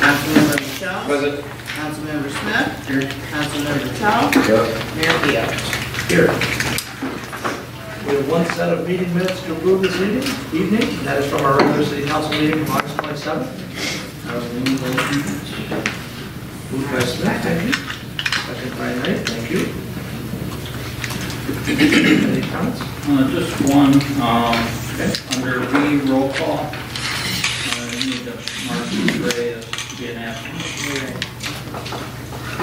Councilmember Michelle. Present. Councilmember Smith. Here. Councilmember Chow. Here. Mayor Diaz. Here. We have one set of meeting minutes to approve this evening. That is from our regular city council meeting from August 27th. Moved by Smith, thank you. Second by Knight, thank you. Any comments? Just one, Okay. under B, roll call. You need to mark Ray as being absent.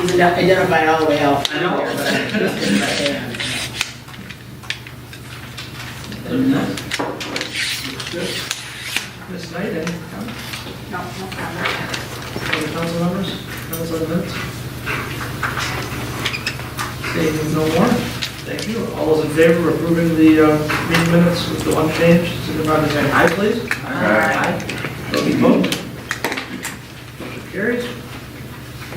He's identified all the way out. I know. There, but I just didn't write it down. Other than that, Looks good. Ms. Knight, any comments? No, no comment. Other council members? Comments on the minutes? Seeing no more? Thank you. All those in favor of approving the meeting minutes with the one change, signify by saying aye, please. Aye. Those opposed? Motion carries.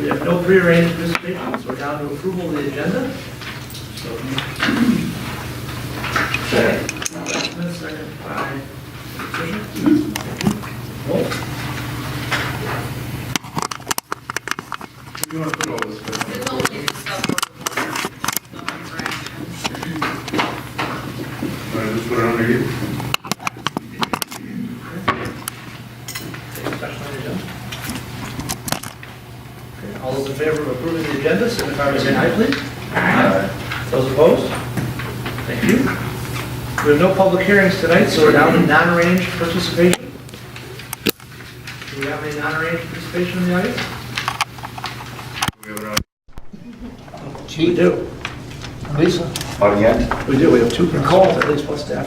We have no prearranged participation, so we're down to approval of the agenda. So, Smith, second by Patricia. Roll. You want to put all this? Just put it under you. Okay, all those in favor of approving the agenda, signify by saying aye, please. Aye. Those opposed? Thank you. We have no public hearings tonight, so we're down to non-arranged participation. Do we have any non-arranged participation in the audience? We have it We do. Lisa? on again? We do. We have two calls, at least one staff.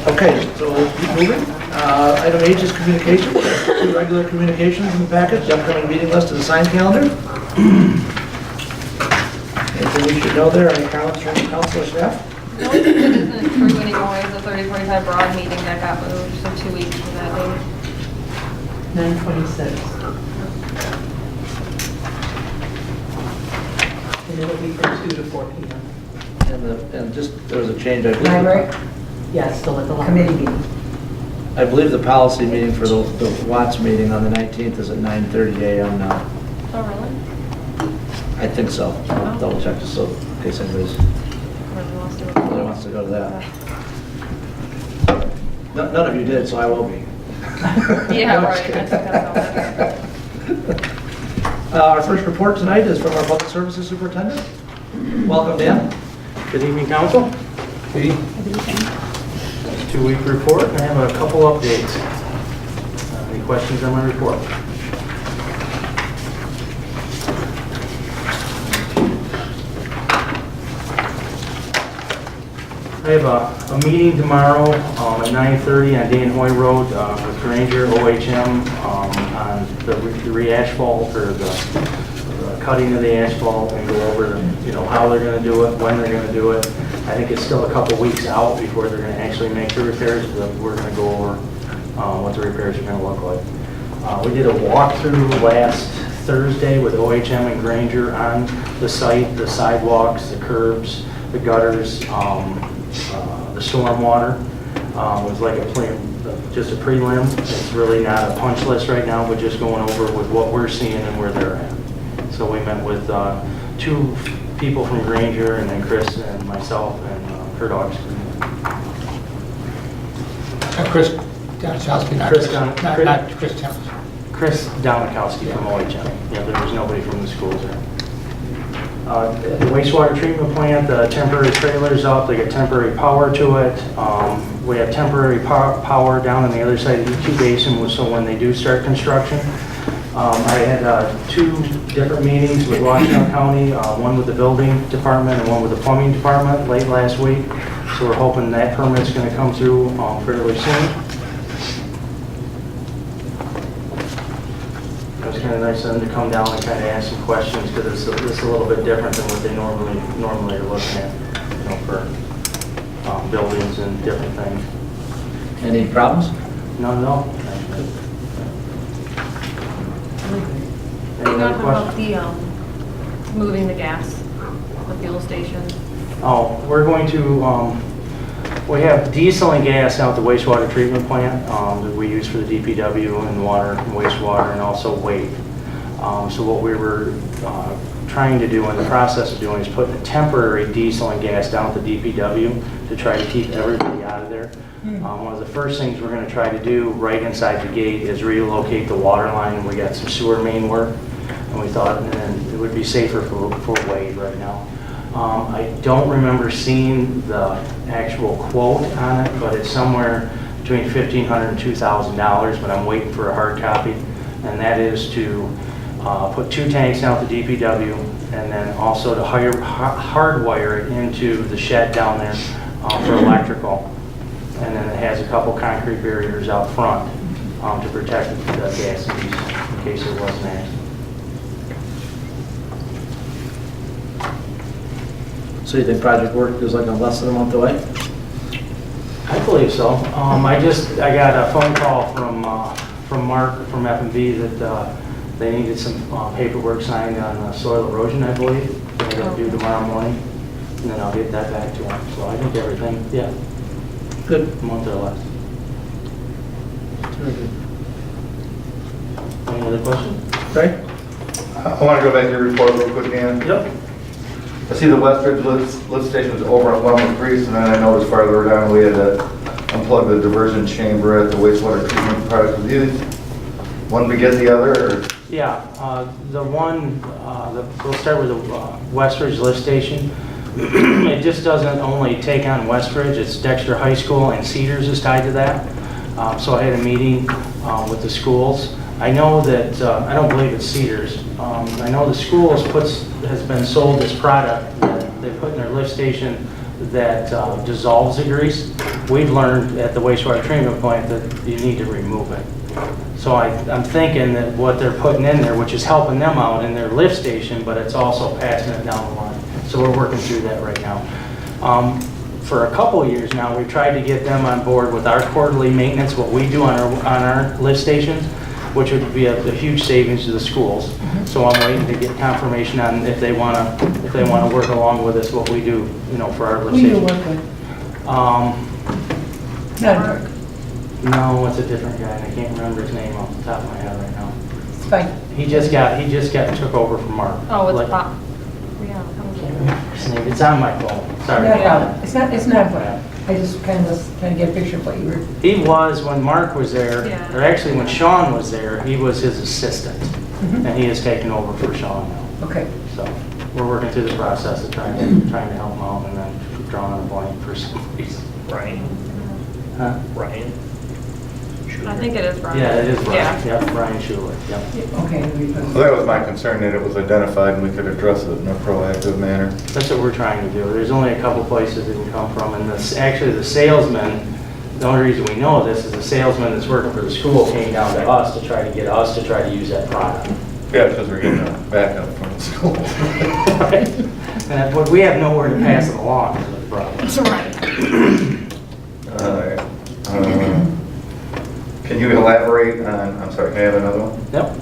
Okay, so we'll keep moving. Item H is communications. Two regular communications in the packet. The upcoming meeting list and the sign calendar. Anything we should know there? Any comments from council or staff? No, it isn't true anymore. It's a 3045 Broad meeting that got moved, so 2 weeks from that date. 9/26. And it'll be from 2 to 4 p.m. And just, there was a change, I believe. Library? Yeah, still at the committee meeting. I believe the policy meeting for the Watts meeting on the 19th is at 9:30 a.m. now. Oh, really? I think so. I'll double check just so in case anybody's Everyone wants to go. really wants to go to that. None of you did, so I will be. Yeah, right. That's kind of Our first report tonight is from our Public Services Superintendent. Welcome, Dan. Good evening, council. Good evening. 2-week report, and I have a couple updates. Any questions on my report? I have a meeting tomorrow at 9:30 on Dan Hoy Road with Granger, OHM, on the re-asphalt or the cutting of the asphalt and go over how they're going to do it, when they're going to do it. I think it's still a couple weeks out before they're going to actually make the repairs, but we're going to go over what the repairs are going to look like. We did a walkthrough last Thursday with OHM and Granger on the site, the sidewalks, the curbs, the gutters, the stormwater. It was like just a prelim. It's really not a punch list right now, but just going over with what we're seeing and where they're at. So we met with 2 people from Granger, and then Chris and myself and Kurt August. Chris Downachowski, not Chris Chris, Down- not Chris Towns. Chris Downachowski from OHM. Yeah, there was nobody from the schools there. The wastewater treatment plant, the temporary trailer's up, they get temporary power to it. We have temporary power down on the other side of the E2 basin, so when they do start construction. I had 2 different meetings with Washington County, one with the building department and one with the plumbing department late last week. So we're hoping that permit's going to come through fairly soon. It was kind of nice of them to come down and kind of ask some questions because it's a little bit different than what they normally are looking at, for buildings and different things. Any problems? No. Any What other about questions? the, moving the gas, the fuel station? Oh, we're going to We have diesel and gas out at the wastewater treatment plant that we use for the DPW and water and wastewater and also weight. So what we were trying to do in the process of doing is putting a temporary diesel and gas down at the DPW to try to keep everybody out of there. One of the first things we're going to try to do right inside the gate is relocate the water line, and we got some sewer main work, and we thought it would be safer for Wade right now. I don't remember seeing the actual quote on it, but it's somewhere between $1,500 and $2,000, but I'm waiting for a hard copy, and that is to put 2 tanks down at the DPW, and then also to hardwire it into the shed down there for electrical. And then it has a couple concrete barriers out front to protect the gas leaks in case there was an accident. So you think project work is like less than a month away? I believe so. I got a phone call from Mark from F&B that they needed some paperwork signed on soil erosion, I believe. They're going to do tomorrow morning, and then I'll get that back to them. So I think everything, yeah, Good. a month or less. Very good. Any other questions? Right? I want to go back to your report real quick, Dan. Yep. I see the Westridge lift station was over on Wellman Creek, and then I noticed farther down we had to unplug the diversion chamber at the wastewater treatment project. One beget the other, or? Yeah, the one, we'll start with the Westridge lift station. It just doesn't only take on Westridge, it's Dexter High School and Cedars is tied to that. So I had a meeting with the schools. I know that, I don't believe it's Cedars. I know the schools has been sold this product that they put in their lift station that dissolves the grease. We've learned at the wastewater treatment plant that you need to remove it. So I'm thinking that what they're putting in there, which is helping them out in their lift station, but it's also passing it down the line. So we're working through that right now. For a couple of years now, we've tried to get them on board with our quarterly maintenance, what we do on our lift stations, which would be a huge savings to the schools. So I'm waiting to get confirmation on if they want to work along with us, what we do, for our lift Who you stations. work with? Mark. No, it's a different guy, and I can't remember his name off the top of my head right now. It's fine. He just took over from Mark. Oh, it's Like- Bob. Yeah. His name, it's on my phone, sorry. No problem. It's not a problem. I just kind of was trying to get a picture of what you were. He was, when Mark was there, Yeah. or actually when Sean was there, he was his assistant. Mhm. And he has taken over for Sean now. Okay. So we're working through the process of trying to help him out and then drawing a blank for some reason. Ryan. Huh? Ryan. I think it is Brian. Yeah, it is Brian, Yeah. yep, Brian Schuler, yep. Okay. Well, that was my concern, that it was identified and we could address it in a proactive manner. That's what we're trying to do. There's only a couple places it can come from, and actually the salesman, the only reason we know this is the salesman that's working for the school came down to us to try to get us to try to use that product. Yeah, because we're getting a backup from the schools. But we have nowhere to pass it along, is the problem. That's right. Can you elaborate on, I'm sorry, can I have another one? Yep.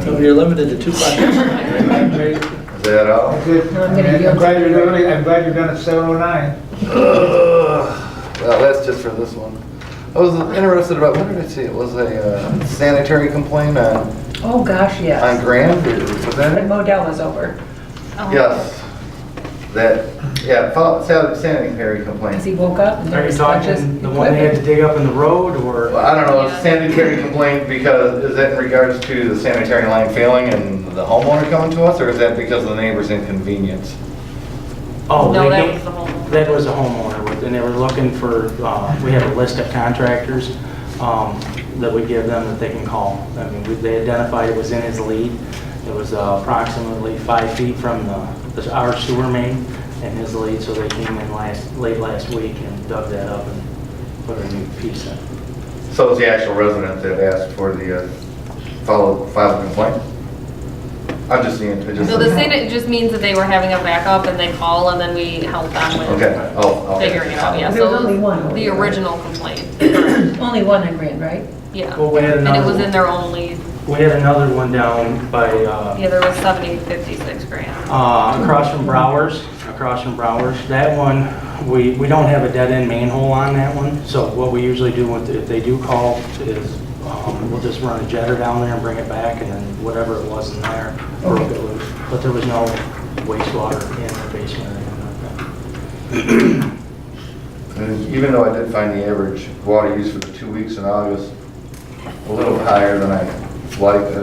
So you're limited to 2 projects? Is that all? Good. No, I'm gonna yield I'm glad to you're you. early, I'm glad you're done at 7:09. Well, that's just for this one. I was interested about, what did I see? It was a sanitary complaint on Oh, gosh, yes. Grand, was that When it? Modell was over, Oh. Yes. That, yeah, sanitary complaint. because he woke up and Are there you was a bunch of talking the one they had to equipment. dig up in the road, or? Well, I don't know, it's sanitary complaint because, is that in regards to the sanitary line failing and the homeowner coming to us, or is that because of the neighbor's inconvenience? Oh, No, they that came- was the whole. That was a homeowner, and they were looking for, we have a list of contractors that we give them that they can call. I mean, they identified it was in his lead. It was approximately 5 feet from our sewer main in his lead, so they came in late last week and dug that up and put a new piece in. So it's the actual resident that asked for the filed complaint? I'm just seeing, it just. So the it just means that they were having a backup and they call and then we help them with Okay, I'll. figuring it out, yeah. There was So only one. the original complaint, Only one on Grand, right? yeah. Well, we had And it was another in their own lead. We had another one down by, Yeah, there was 70 to 56 grand. across from Browers. That one, we don't have a dead end manhole on that one. So what we usually do if they do call is, we'll just run a jetter down there and bring it back, and then whatever it was in there, broke it loose. But there was no wastewater in the basement or anything like that. And even though I did find the average water use for the 2 weeks in August a little higher than I liked,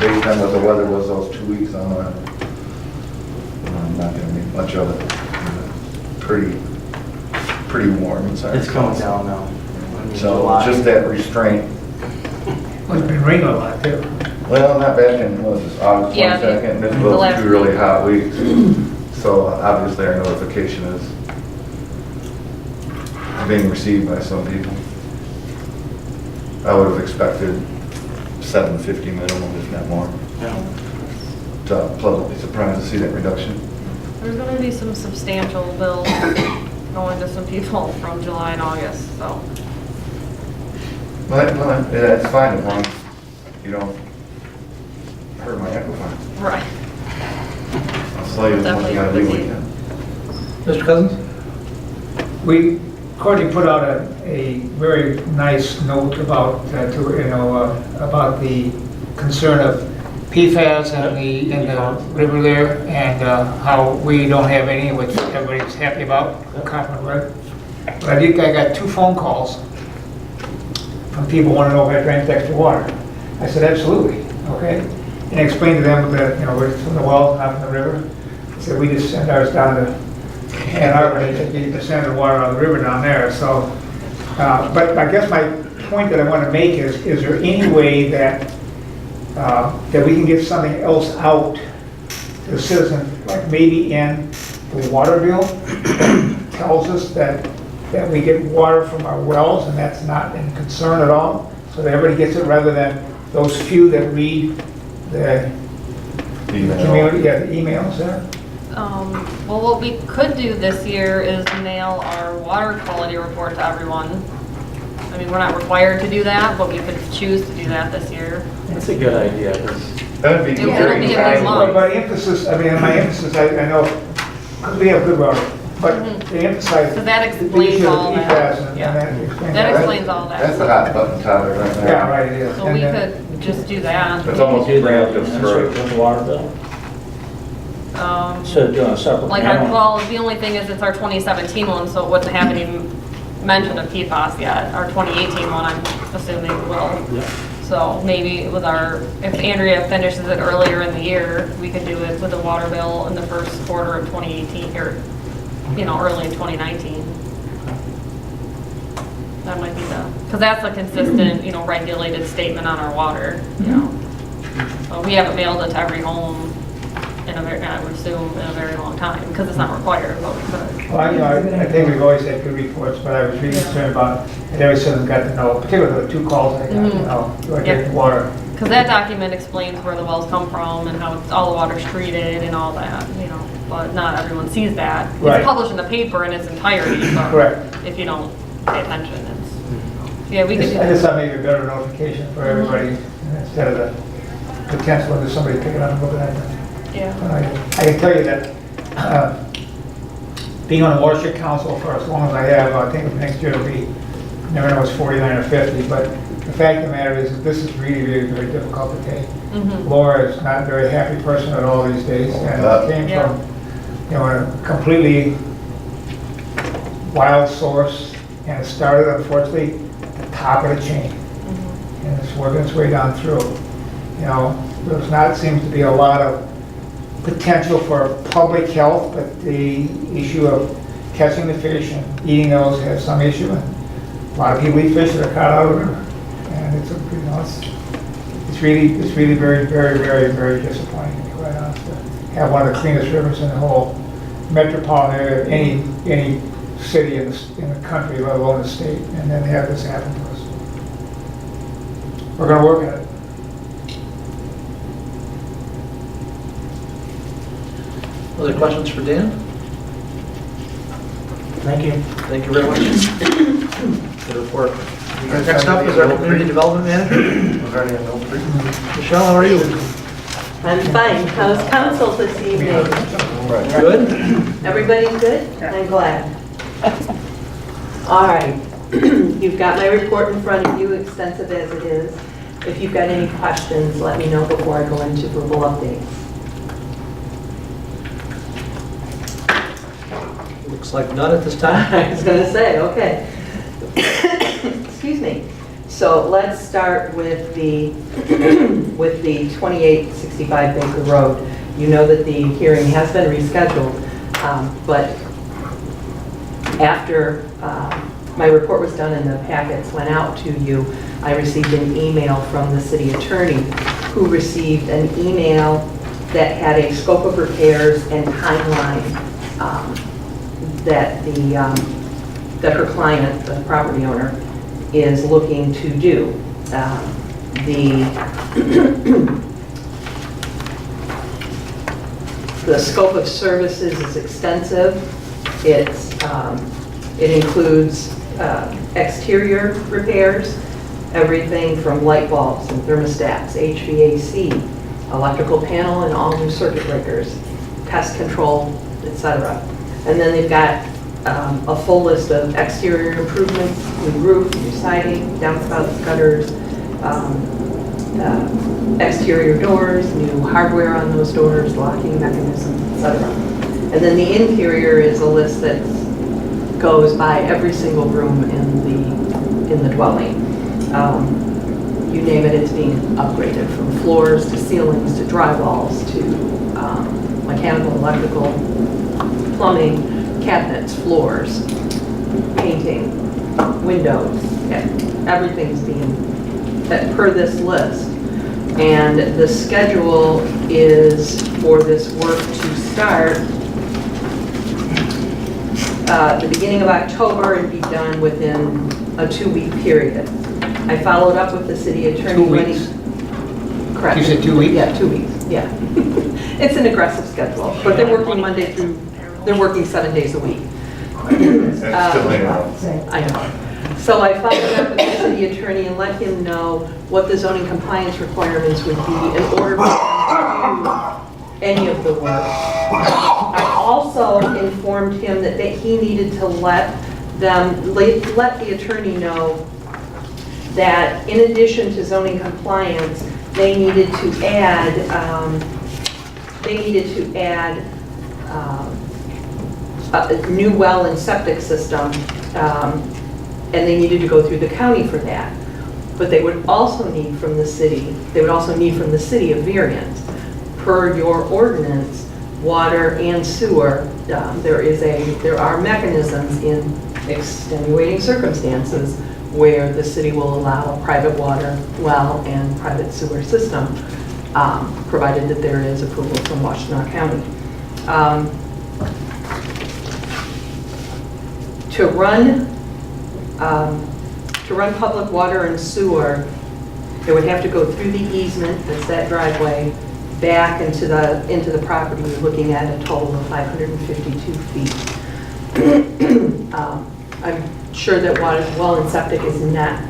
based on what the weather was those 2 weeks, I'm not gonna make much of it. Pretty warm inside. It's coming down now. I mean, So July. just that restraint. It's been raining a lot too. Well, not back in, what was this, August Yeah, 22nd? This the was last 2 really week. hot weeks. So obviously our notification is being received by some people. I would have expected 750 minimum, if not more. Yeah. Pleasantly surprised to see that reduction. There's going to be some substantial bills going to some people from July and August, so. But that's fine as long as you don't hurt my aquifer. Right. I'll sell you as much as I legally can. Mr. Cousins? Courtney put out a very nice note about, about the concern of PFAS in the river there, and how we don't have any, which everybody's happy about, confident with. But I think I got 2 phone calls from people wanting to know if I drank extra water. I said, absolutely, okay? And I explained to them that, we're from the well, not from the river. I said, we just send ours down to Ann Arbor, they take 80% of the water out of the river down there, so. But I guess my point that I want to make is there any way that we can get something else out to the citizen, like maybe in the water bill, that tells us that we get water from our wells, and that's not in concern at all, so that everybody gets it, rather than those few that read the community, the emails there? Well, what we could do this year is mail our water quality report to everyone. I mean, we're not required to do that, but we could choose to do that this year. That's a good idea, 'cause That'd be It'll very be a nice. good month. But emphasis, my emphasis, I know, because we have good water, but they emphasize. So that the explains issue of all that. PFAS and Yeah. that explains That all explains all That's the that. hot button topic right now. Yeah, right, it is. So And we then- could just do that. It's almost Do that, preemptive and for with the water bill. So So do a separate like mailing. well, the only thing is it's our 2017 one, so it wouldn't have any mention of PFAS yet. Our 2018 one, I'm assuming will. yeah. So maybe with if Andrea finishes it earlier in the year, we could do it with the water bill in the first quarter of 2018, or, early in 2019. That might be because that's a consistent, regulated statement on our water, But we haven't mailed it to every home I would assume, in a very long time, because it's not required, but we could. Well, I think we've always had good reports, but I was really concerned about, that every citizen got to know, particularly the 2 calls I got, do I get the water? Because that document explains where the wells come from and how all the water's treated and all that, but not everyone sees that. Right. It's published in the paper in its entirety, but Correct. if you don't pay attention, yeah, we I could do just that. thought maybe a better notification for everybody, instead of the potential of somebody picking up and looking at it. Yeah. But I can tell you that, being on the Watershed Council for as long as I have, I think next year it'll be, never know it's 49 or 50, but the fact of the matter is that this is really, really very difficult to take. Laura is not a very happy person at all these days, and it came Yeah. from, a completely wild source, and it started, unfortunately, at the top of the chain, and it's working its way down through. There's not, seems to be a lot of potential for public health, but the issue of catching the fish and eating those has some issue, and a lot of people eat fish that are caught out of the river, and it's really very, very, very, very disappointing, to be quite honest, to have one of the cleanest rivers in the whole metropolitan area of any city in the country, let alone the state, and then have this happen to us. We're going to work at it. Other questions for Dan? Thank you. Thank you very much. Good report. Our next up is our community development manager. Was already a no pre? Michelle, how are you? I'm fine. How's council this evening? Good? Everybody's good? I'm glad. All right. You've got my report in front of you, extensive as it is. If you've got any questions, let me know before I go into verbal updates. Looks like none at this time. I was going to say, okay. Excuse me. So let's start with the 2865 Baker Road. You know that the hearing has been rescheduled, but after my report was done and the packets went out to you, I received an email from the city attorney, who received an email that had a scope of repairs and timeline that her client, the property owner, is looking to do. The scope of services is extensive. It includes exterior repairs, everything from light bulbs and thermostats, HVAC, electrical panel and all new circuit breakers, pest control, etc. And then they've got a full list of exterior improvements, new roof, new siding, downspouts, gutters, exterior doors, new hardware on those doors, locking mechanisms, etc. And then the interior is a list that goes by every single room in the dwelling. You name it, it's being upgraded, from floors to ceilings to drywalls to mechanical, electrical, plumbing, cabinets, floors, painting, windows. Everything's being per this list. And the schedule is for this work to start the beginning of October and be done within a 2-week period. I followed up with the city attorney. 2 weeks? Correct. You said 2 weeks? Yeah, 2 weeks, yeah. It's an aggressive schedule, but they're working they're working 7 days a week. It's still later on. I know. So I followed up with the city attorney and let him know what the zoning compliance requirements would be in order for them to do any of the work. I also informed him that he needed to let the attorney know that in addition to zoning compliance, they needed to add a new well and septic system, and they needed to go through the county for that. But they would also need from the city a variance. Per your ordinance, water and sewer, there are mechanisms in extenuating circumstances where the city will allow a private water well and private sewer system, provided that there is approval from Washtenaw County. To run public water and sewer, it would have to go through the easement, that's that driveway, back into the property. You're looking at a total of 552 feet. I'm sure that well and septic is not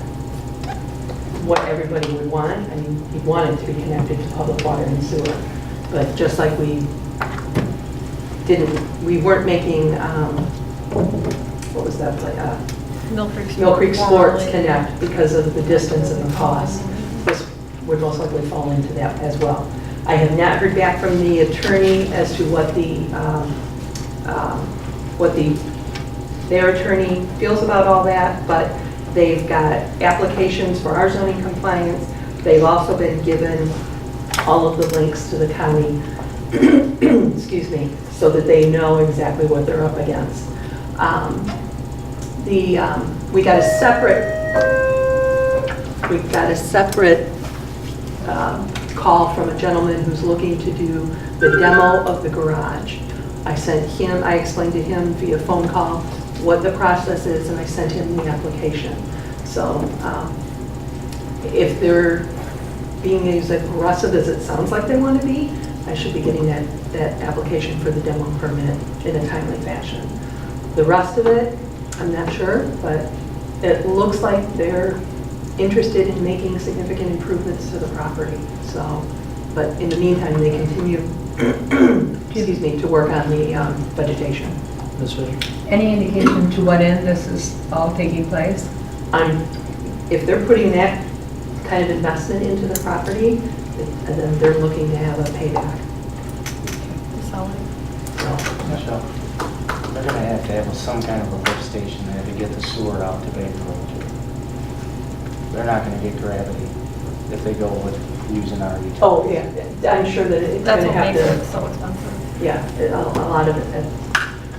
what everybody would want. I mean, you'd want it to be connected to public water and sewer. But just like we weren't making, what was that play? Mill Creek Sports Connect because of the distance and the cost. This would most likely fall into that as well. I have not heard back from the attorney as to what their attorney feels about all that, but they've got applications for our zoning compliance. They've also been given all of the links to the county, excuse me, so that they know exactly what they're up against. We got a separate call from a gentleman who's looking to do the demo of the garage. I explained to him via phone call what the process is, and I sent him the application. So if they're being as aggressive as it sounds like they want to be, I should be getting that application for the demo permit in a timely fashion. The rest of it, I'm not sure, but It looks like they're interested in making significant improvements to the property, so, but in the meantime, they continue, excuse me, to work on the vegetation. Ms. Fisher? Any indication to what end this is all taking place? If they're putting that kind of investment into the property, then they're looking to have a payback. Selling. So, Michelle, they're gonna have to have some kind of a lift station there to get the sewer out to Baker Road. They're not gonna get gravity if they go with using our utility. oh, yeah, I'm sure that it's That's going to what have makes to. it so expensive. Yeah, a lot of it.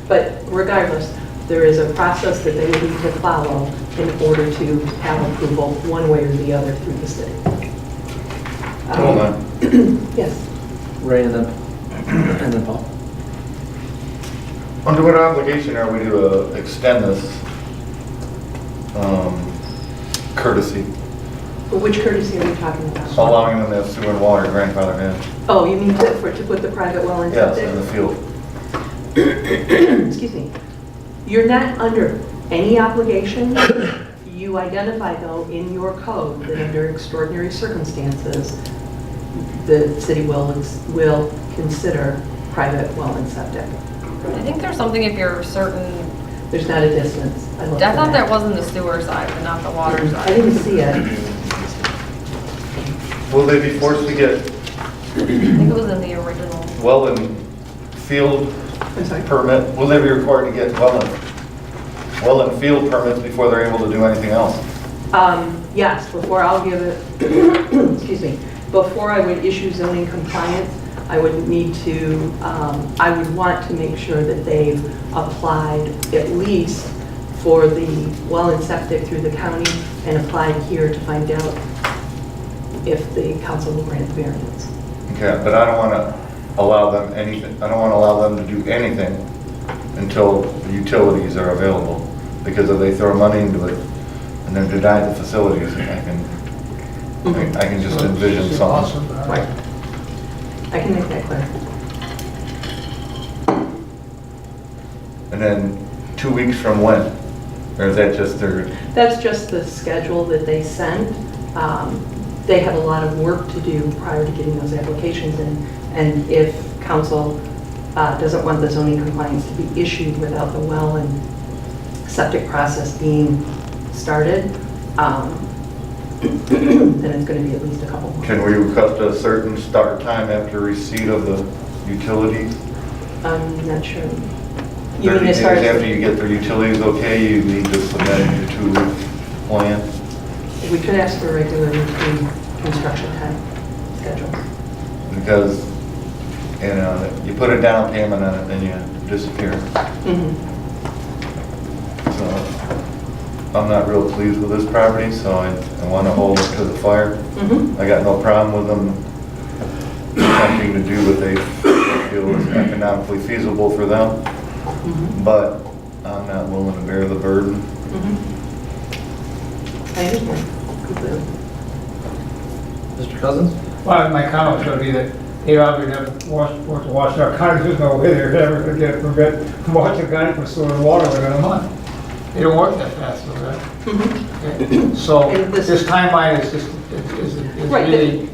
But regardless, there is a process that they would need to follow in order to have approval one way or the other through the city. Hold on. Yes. Ray and then Paul. Under what obligation are we to extend this courtesy, But which courtesy are we talking about? allowing them to have sewer and water grandfathered in? Oh, you mean to put the private well in Yes, septic? in the field. Excuse me. You're not under any obligation. You identify, though, in your code that under extraordinary circumstances, the city will consider private well and septic. I think there's something if you're certain, There's not a distance. I thought that was in the sewer side, but not the water I side. didn't see it. Will they be forced to get I think it was in the original. well and field I'm sorry. permit? Will they be required to get well and field permits before they're able to do anything else? Yes, before I'll give it, excuse me, before I would issue zoning compliance, I would need to, I would want to make sure that they've applied at least for the well and septic through the county and applied here to find out if the council will grant the variance. Okay, but I don't want to allow them anything, I don't want to allow them to do anything until the utilities are available. Because if they throw money into it and then deny the facilities, I can just envision It's something. awesome. Right. I can make that clear. And then 2 weeks from when? Or is that just their, That's just the schedule that they sent. They have a lot of work to do prior to getting those applications in. And if council doesn't want the zoning compliance to be issued without the well and septic process being started, then it's going to be at least a couple more. can we request a certain start time after receipt of the utilities? I'm not sure. 30 You mean as days far after as, you get the utilities okay, you need to submit your 2-week plan? we could ask for a regular routine construction time schedule. Because, you know, you put a down payment on it, then you disappear. Mhm. So I'm not real pleased with this property, so I want to hold it to the fire. Mhm. I got no problem with them attempting to do what they feel is economically feasible for them, Mhm. but I'm not willing to bear the burden. Mhm. I understand completely. Mr. Cousins? Well, my comment was going to be that they obviously never washed our cars. There's no way they're ever going to get a permit from washing gun for sewer and water within a month. They don't work that fast, though, right? Mhm. Okay. So And this- this timeline is just, is Right, really,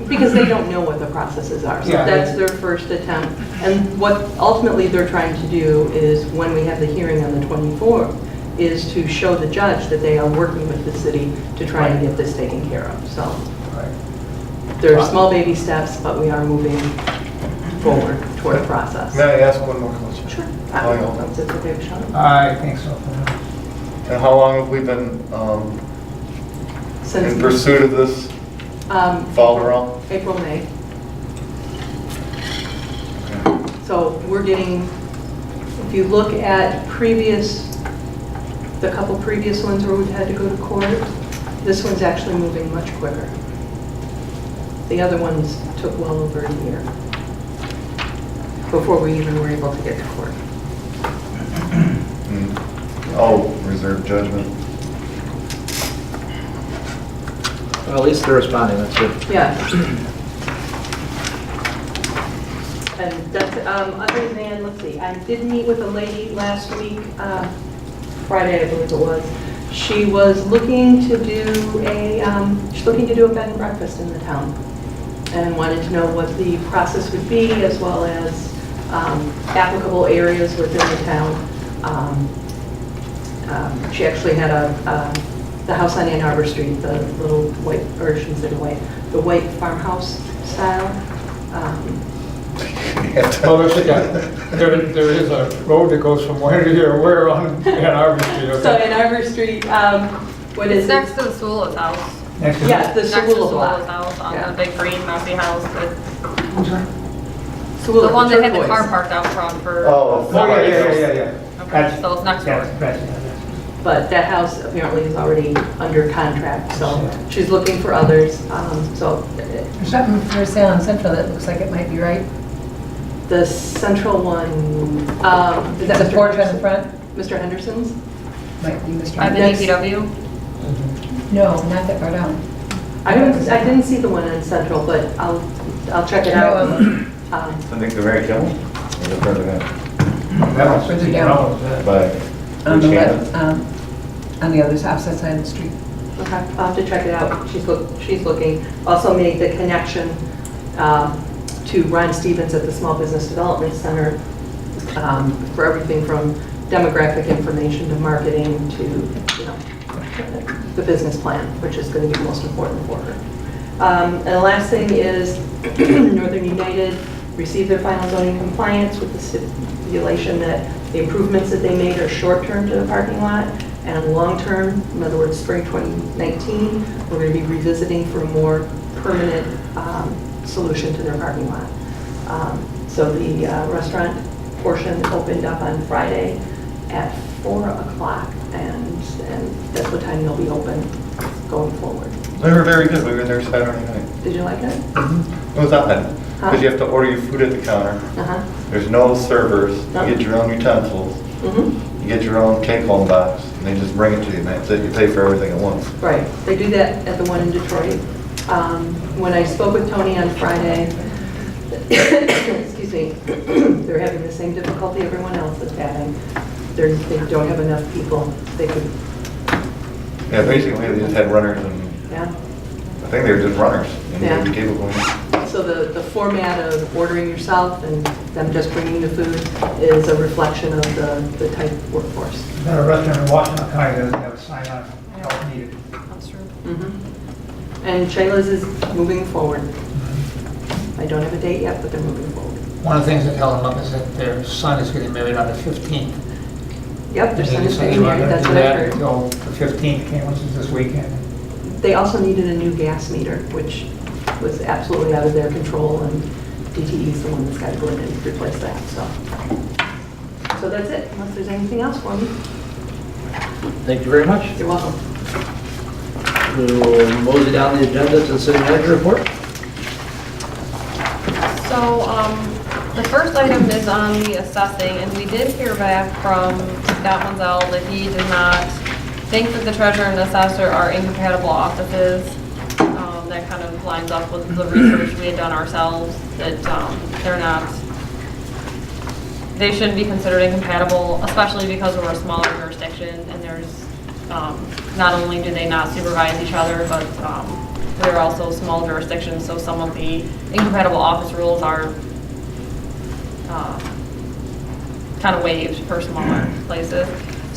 Because they don't know what the processes are. So Yeah. that's their first attempt. And what ultimately they're trying to do is, when we have the hearing on the 24th, is to show the judge that they are working with the city to try and get this taken care of. So right. there are small baby steps, but we are moving forward toward a process. May I ask one more question? Sure. How long? That's it, okay, Sean? I think so. And how long have we been in Since pursuit of this fall around? April, May. So we're getting, if you look at the couple previous ones where we've had to go to court, this one's actually moving much quicker. The other ones took well over a year before we even were able to get to court. Oh, reserve judgment. Well, at least they're responding, that's good. Yeah. And that's, other than, let's see, I did meet with a lady last week, Friday, I believe it was, She was looking to do she's looking to do a bed and breakfast in the town and wanted to know what the process would be as well as applicable areas within the town. She actually had the house on Ann Arbor Street, the little white, or I shouldn't say the white farmhouse style. Well, there is a road that goes from where to here, where on Ann Arbor Street, okay? So Ann Arbor Street, what is It's it? next to the Sewell's house. Next to Yeah, the Next to Sewell Sewell's block. house, on Yeah. the big green messy house with, Sewell, the one that had the turquoise. car parked out front for. Oh, Oh, yeah. Okay, Gotcha. so it's next door. Gotcha. But that house apparently is already under contract, so she's looking for others. So There's something for sale on Central that looks like it might be right. the central one, Is that the porch on the front? Mr. Henderson's? Might be Mr. By the Next- DPW? No, not that far down. I didn't see the one on Central, but I'll check it out. I think the Mary Kimmel, or the president, That one's Further 15 down. dollars, by On the Rich left, Hammond. on the other opposite side of the street. Okay, I'll have to check it out. She's looking. Also made the connection to Ron Stevens at the Small Business Development Center for everything from demographic information to marketing to, the business plan, which is going to be most important for her. And the last thing is Northern United received their final zoning compliance with the stipulation that the improvements that they made are short-term to the parking lot and long-term, in other words, spring 2019, we're going to be revisiting for a more permanent solution to their parking lot. So the restaurant portion opened up on Friday at 4 o'clock, and that's what time they'll be open going forward. They were very good. We were there Saturday night. Did you like it? It was odd, because you have to order your food at the counter. Uh-huh. There's no servers. No. You get your own utensils. Mm-hmm. You get your own take-home box, and they just bring it to you, and that's it. You pay for everything at once. Right, they do that at the one in Detroit. When I spoke with Tony on Friday, excuse me, they're having the same difficulty everyone else is having. They don't have enough people. They could, Yeah, basically, they just had runners, and yeah. I think they were just runners. And Yeah. they gave it away. So the format of ordering yourself and them just bringing the food is a reflection of the type of workforce. There's a restaurant in Washington County that doesn't have a sign on help needed. That's true. Mhm. And Shayla's is moving forward. I don't have a date yet, but they're moving forward. One of the things that held them up is that their son is getting married on the 15th. Yep, their son is They getting weren't married, gonna that's do what I that heard. until the 15th came, which is this weekend. They also needed a new gas meter, which was absolutely out of their control, and DTE is the one that's got to go in and replace that, so. So that's it, unless there's anything else for me. Thank you very much. You're welcome. We'll mosey down the agenda to the city manager report. So, the first item is on the assessing, and we did hear back from Scott Manzel that he did not think that the treasurer and assessor are incompatible offices. That kind of lines up with the research we had done ourselves, that they shouldn't be considered incompatible, especially because we're a smaller jurisdiction, and there's, not only do they not supervise each other, but we're also a small jurisdiction, so some of the incompatible office rules are kind of waived for smaller places.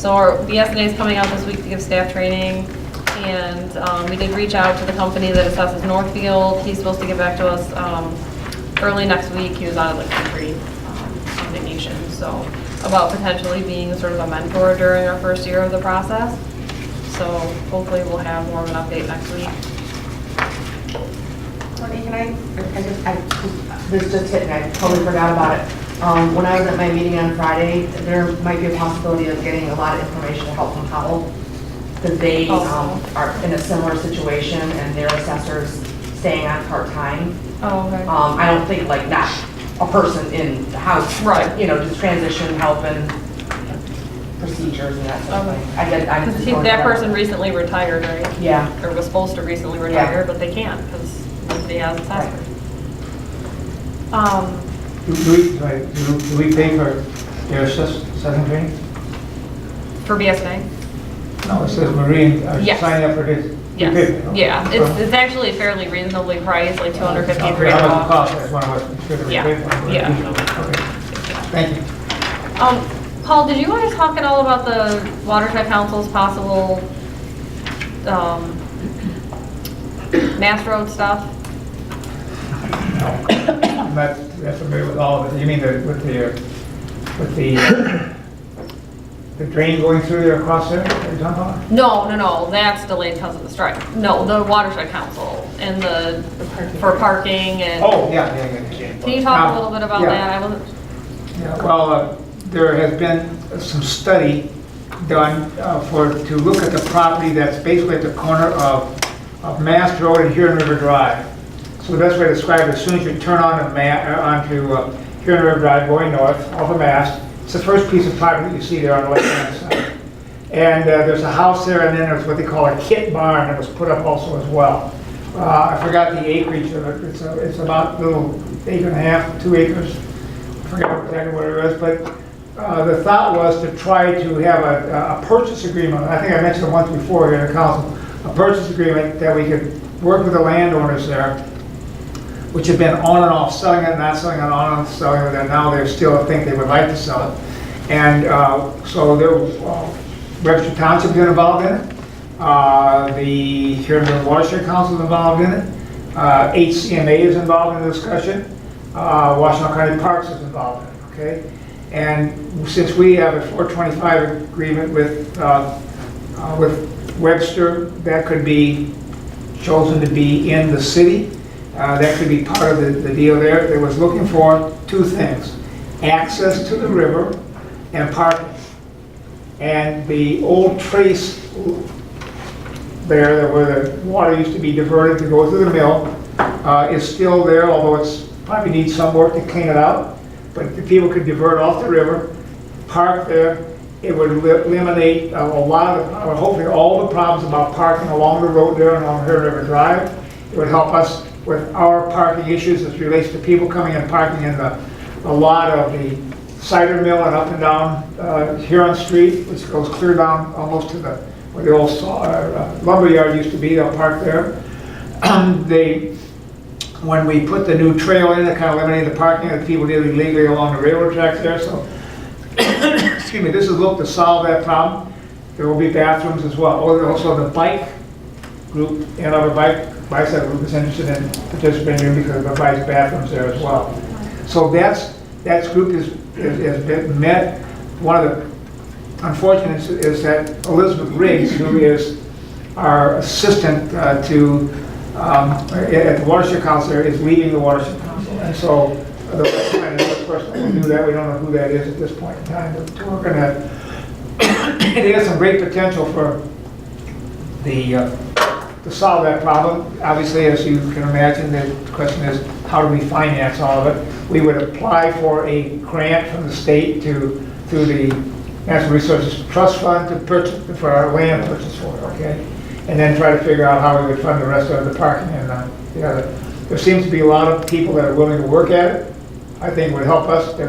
So our BSNA is coming out this week to give staff training, and we did reach out to the company that assesses Northfield. He's supposed to get back to us early next week. He was out of the country on vacation, so about potentially being sort of a mentor during our first year of the process. So hopefully we'll have more of an update next week. Courtney, this just hit me, I totally forgot about it. When I was at my meeting on Friday, there might be a possibility of getting a lot of information to help them Howell, because they are in a similar situation and their assessors staying on part-time. Oh, okay. I don't think like not a person in the house, Right. but, just transition help and procedures and that sort of thing. I'm just going That through person recently retired, right? Yeah. Or was supposed to recently retire, but they can't because nobody has assessors. Do we pay for their assessing training? For BSNA? No, it says Marine, Yes. sign up for this. Yes, yeah, it's actually fairly reasonably priced, like 250, How 300 much it bucks. costs, that's one of us, should have Yeah, paid for it. yeah. Okay, thank you. Paul, did you want to talk at all about the Watershed Council's possible, Mass Road stuff? I'm not that familiar with all of it. You mean with the drain going through there across there? Are you talking about? No, that's delayed because of the strike. No, the Watershed Council and for parking and. Oh, yeah. Can you talk a little bit about yeah. that? I wasn't. Yeah, well, there has been some study done to look at the property that's basically at the corner of Mass Road and Huron River Drive. So the best way to describe it, as soon as you turn onto Huron River Drive going north off of Mass, it's the first piece of property that you see there on the left-hand side. And there's a house there, and then there's what they call a kit barn that was put up also as well. I forgot the acreage of it. It's about a little 1.5 acres, 2 acres. I forgot exactly what it was, but the thought was to try to have a purchase agreement. I think I mentioned it once before here in the council. A purchase agreement that we could work with the landowners there, which have been on and off, selling it, not selling it, on and off, selling it, and now they still think they would like to sell it. And so there, Webster Township been involved in it. The Huron Watershed Council is involved in it. HCMA is involved in the discussion. Washington County Parks is involved in it, okay? And since we have a 425 agreement with Webster, that could be chosen to be in the city. That could be part of the deal there. It was looking for two things: access to the river and parking. And the old trace there, where the water used to be diverted to go through the mill, is still there, although it's probably needs some work to clean it out. But if people could divert off the river, park there, it would eliminate a lot of, or hopefully all the problems about parking along the road there and along Huron River Drive. It would help us with our parking issues as relates to people coming and parking in the lot of the cider mill and up and down Huron Street, which goes clear down almost to where the old lumber yard used to be. They'll park there. When we put the new trail in, it kind of eliminated the parking that people did illegally along the railroad tracks there. So, excuse me, this is looked to solve that problem. There will be bathrooms as well. Also, the bike group and other bicycle group is interested in participating because of the bike bathrooms there as well. So that group has been met. One of the unfortunates is that Elizabeth Riggs, who is our assistant at the Watershed Council, is leaving the Watershed Council. And so the person that will do that, we don't know who that is at this point in time. But we're going to, it has some great potential for to solve that problem. Obviously, as you can imagine, the question is, how do we finance all of it? We would apply for a grant from the state through the Natural Resources Trust Fund to purchase, for our land purchase for it, okay? And then try to figure out how we would fund the rest of the parking and the other. There seems to be a lot of people that are willing to work at it. I think it would help us to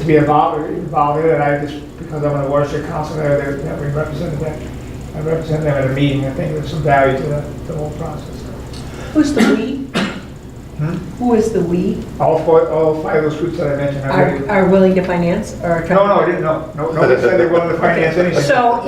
be involved in it. And I just, because I'm on the Watershed Council there, that we represented that. I represent them at a meeting. I think there's some value to the whole process. Who's the we? Who is the we? All five of those groups that I mentioned. Are willing to finance or? No, I didn't know. Nobody said they're willing to finance anything. So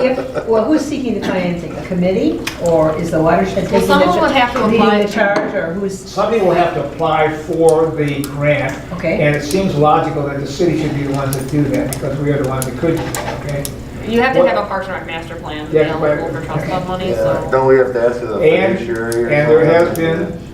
who's seeking the financing? A committee, or is the watershed taking someone would have to apply the charge, or who's? Somebody will have to apply for the grant. Okay. And it seems logical that the city should be the ones that do that, because we are the ones that could do that, okay? You have to have a Parks and Rec master plan Yeah, available for trust fund money, so. Don't we have to ask the fiduciary or And there has something? been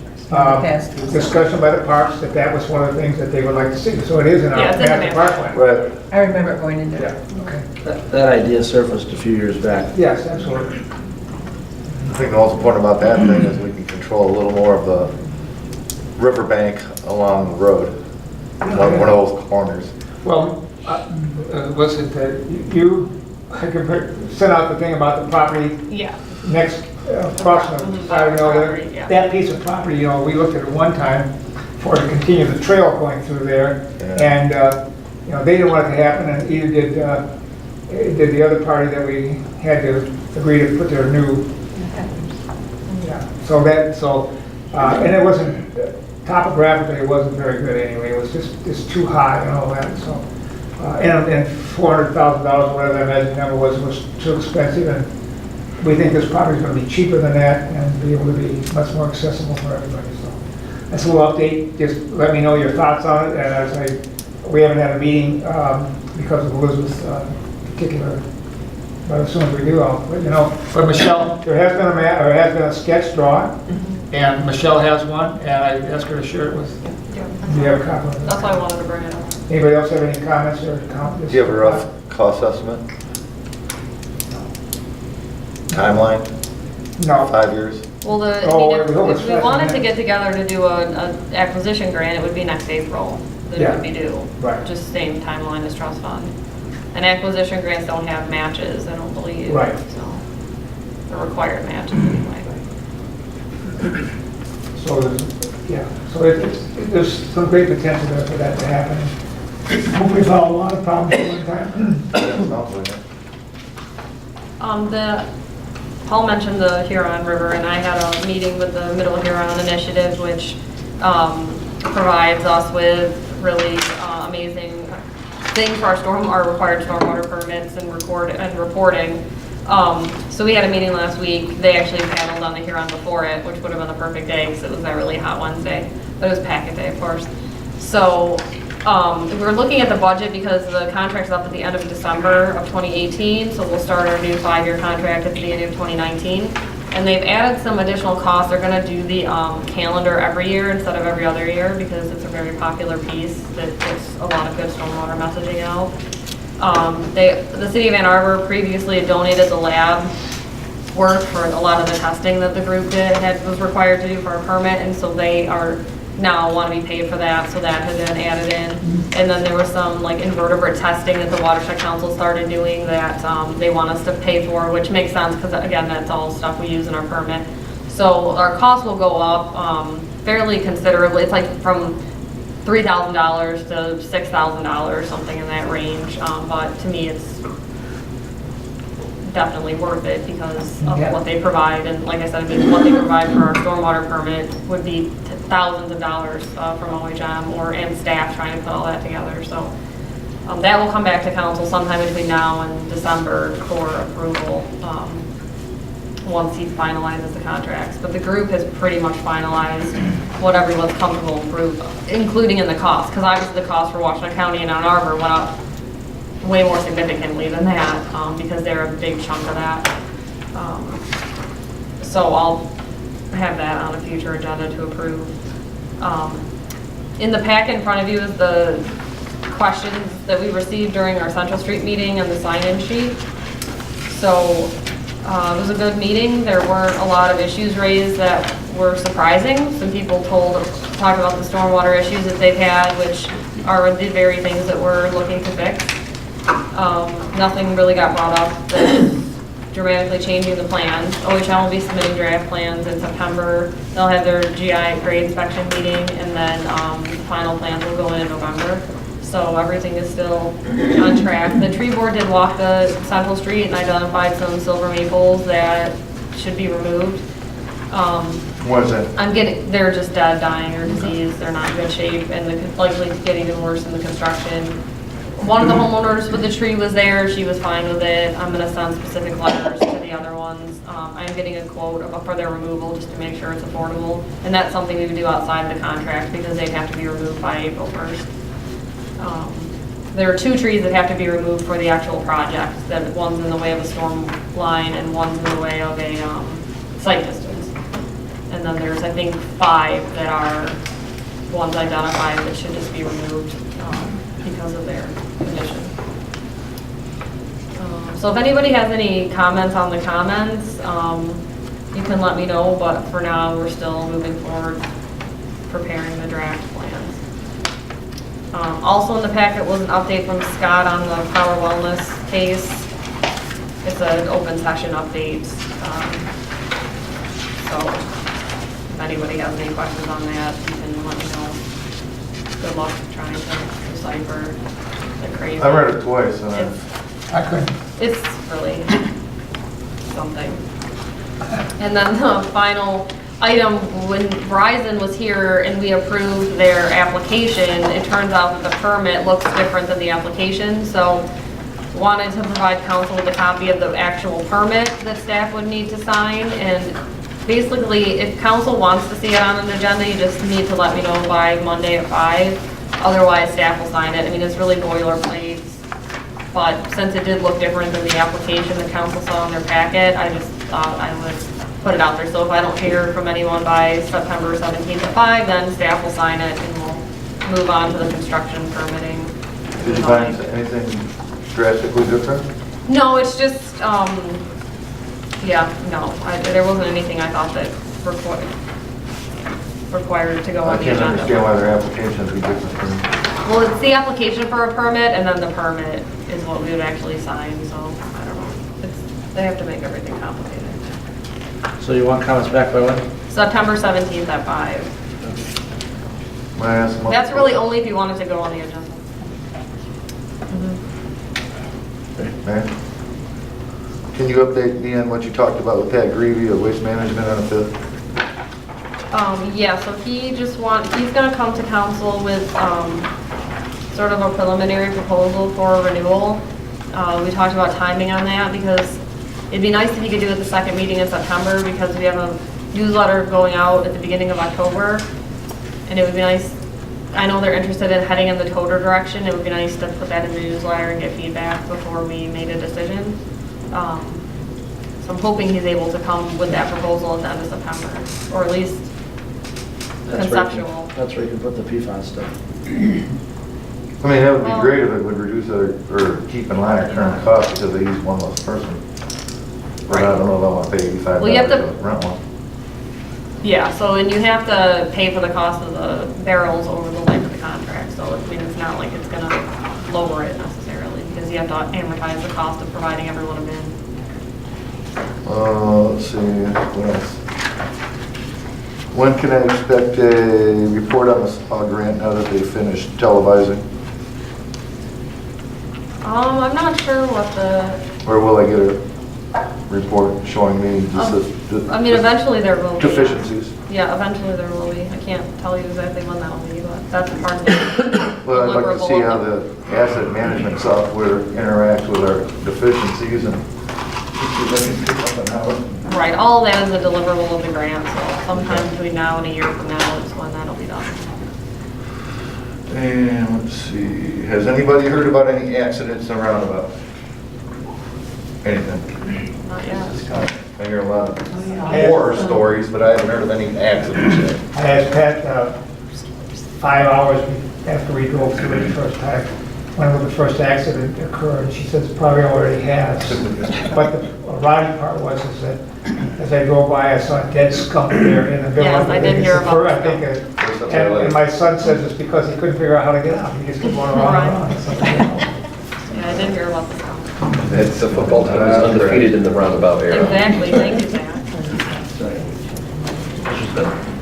discussion by the parks that was one of the things that they would like to see. So it is in our Yeah, it's in the master park plan. Right. I remember it going into. Yeah, okay. That idea surfaced a few years back. Yes, absolutely. I think the most important about that thing is we can control a little more of the riverbank along the road. One of those corners. Well, was it that I could send out the thing about the property Yeah. next across the side of Property, yeah. that piece of property, we looked at it one time for to continue the trail going through there, Yeah. and they didn't want it to happen, and either did the other party that we had to agree to put their new, yeah, and it wasn't, topographically, it wasn't very good anyway, it was just too high and all that, so. And $400,000, whatever that magic number was too expensive, and we think this property is going to be cheaper than that and be able to be much more accessible for everybody, so. That's a little update, just let me know your thoughts on it, and we haven't had a meeting because of Elizabeth's particular, but as soon as we do, I'll let you know. But Michelle, there has been a sketch drawn, and Michelle has one, and I asked her to share it with, do you have a copy of it? That's why I wanted to bring it up. Anybody else have any comments or comments? Do you have a rough cost estimate? Timeline, No. 5 years? Well, Oh, we hope it's if we faster wanted than to that. get together to do an acquisition grant, it would be next April that it Yeah. would be due. Right. Just same timeline as trust fund. And acquisition grants don't have matches, I don't believe. Right. So, the required matches anyway. So, there's some great potential there for that to happen. Hopefully solve a lot of problems at one time. Yeah, sounds like it. Paul mentioned the Huron River, and I had a meeting with the Middle Huron Initiative, which provides us with really amazing things for our required stormwater permits and reporting. So we had a meeting last week. They actually paddled on the Huron before it, which would have been the perfect day because it was that really hot Wednesday. But it was packet day, of course. So we're looking at the budget because the contract's up at the end of December of 2018. So we'll start our new 5-year contract at the beginning of 2019. And they've added some additional costs. They're going to do the calendar every year instead of every other year because it's a very popular piece that gets a lot of good stormwater messaging out. The city of Ann Arbor previously had donated the lab work for a lot of the testing that the group was required to do for a permit, and so they are now want to be paid for that, so that has been added in. And then there was some like invertebrate testing that the Watershed Council started doing that they want us to pay for, which makes sense because again, that's all stuff we use in our permit. So our costs will go up fairly considerably. It's like from $3,000 to $6,000, something in that range. But to me, it's definitely worth it because of what they provide. And like I said, I mean, what they provide for our stormwater permit would be thousands of dollars from OHM and staff trying to put all that together. So that will come back to council sometime between now and December for approval once he finalizes the contracts. But the group has pretty much finalized what everyone's comfortable with, including in the cost, because obviously the cost for Washington County and Ann Arbor went up way more significantly than that because they're a big chunk of that. So I'll have that on a future agenda to approve. In the pack in front of you is the questions that we received during our Central Street meeting and the sign-in sheet. So it was a good meeting. There weren't a lot of issues raised that were surprising. Some people talked about the stormwater issues that they've had, which are the very things that we're looking to fix. Nothing really got brought up that's dramatically changing the plans. OHL will be submitting draft plans in September. They'll have their GI grade inspection meeting, and then the final plans will go in November. So everything is still on track. The tree board did walk the Central Street and identified some silver maples that should be removed. What is it? They're just dead, dying, or diseased. They're not in good shape, and likely getting even worse in the construction. One of the homeowners with the tree was there. She was fine with it. I'm going to send specific letters to the other ones. I'm getting a quote for their removal just to make sure it's affordable. And that's something we would do outside the contract because they'd have to be removed by April 1st. There are 2 trees that have to be removed for the actual project. That one's in the way of a storm line and one's in the way of a site distance. And then there's, I think, 5 that are ones identified that should just be removed because of their condition. So if anybody has any comments on the comments, you can let me know, but for now, we're still moving forward, preparing the draft plans. Also in the packet was an update from Scott on the Power Wellness case. It's an open session update. So if anybody has any questions on that, you can let me know. Good luck trying to decipher the crazy. I read it twice and I couldn't. It's really something. And then the final item, when Verizon was here and we approved their application, it turns out that the permit looks different than the application, so wanted to provide council with a copy of the actual permit that staff would need to sign, and basically, if council wants to see it on an agenda, you just need to let me know by Monday at 5, otherwise staff will sign it. I mean, it's really boilerplate, but since it did look different than the application the council saw in their packet, I just thought I would put it out there. So if I don't hear from anyone by September 17th at 5, then staff will sign it and we'll move on to the construction permitting. Did you find anything drastically different? No, it's just, yeah, no, there wasn't anything I thought that required to go I on the can't agenda. understand why their applications would be different from... Well, it's the application for a permit, and then the permit is what we would actually sign, so, I don't know. They have to make everything complicated. So you want comments back by when? September 17th at 5. May I ask one That's really question? only if you wanted to go on the agenda. Ma'am? Can you update me on what you talked about with Pat Greavy of Waste Management on the 5th? Yeah, so he's gonna come to council with, sort of a preliminary proposal for renewal. We talked about timing on that because it'd be nice if you could do it the second meeting in September because we have a newsletter going out at the beginning of October. And it would be nice, I know they're interested in heading in the toter direction. It would be nice to put that in the newsletter and get feedback before we made a decision. So I'm hoping he's able to come with that proposal at the end of September, or at least conceptual. That's where you can put the PFAS stuff. I mean, that would be great if it would reduce or keep in line our current cost because they use one less person. But I don't know if I want to pay $85 Well, you have to- to rent one. Yeah, so, and you have to pay for the cost of the barrels over the life of the contract, so I mean, it's not like it's gonna lower it necessarily, because you have to amortize the cost of providing everyone a bin. Let's see, what else? When can I expect a report on this grant now that they finished televising? I'm not sure what Or will I get a report showing me I mean, eventually there will be. deficiencies? Yeah, eventually there will be. I can't tell you exactly when that will be, but that's part of the Well, I'd like to deliverable see of how the- the asset management software interacts with our deficiencies and if there's any pickup on how it... Right, all of that is a deliverable of the grant, so sometime between now and a year from now is when that'll be done. And let's see, has anybody heard about any accidents in the roundabout? Anything? Not yet. I hear a lot of horror stories, but I haven't heard of any accidents yet. I asked Pat 5 hours after we drove through it the first time, when the first accident occurred. She says it probably already has. But the rowdy part was is that as I drove by, I saw a dead skunk there in the middle Yes, of the I did thing. hear It's the about first- the I think, and my son says it's because he couldn't figure out how to get out. He just kept going around and around. It's like, you know. Yeah, I did hear about this. It's a football team that's undefeated in the roundabout era. Exactly, thank you, Zach.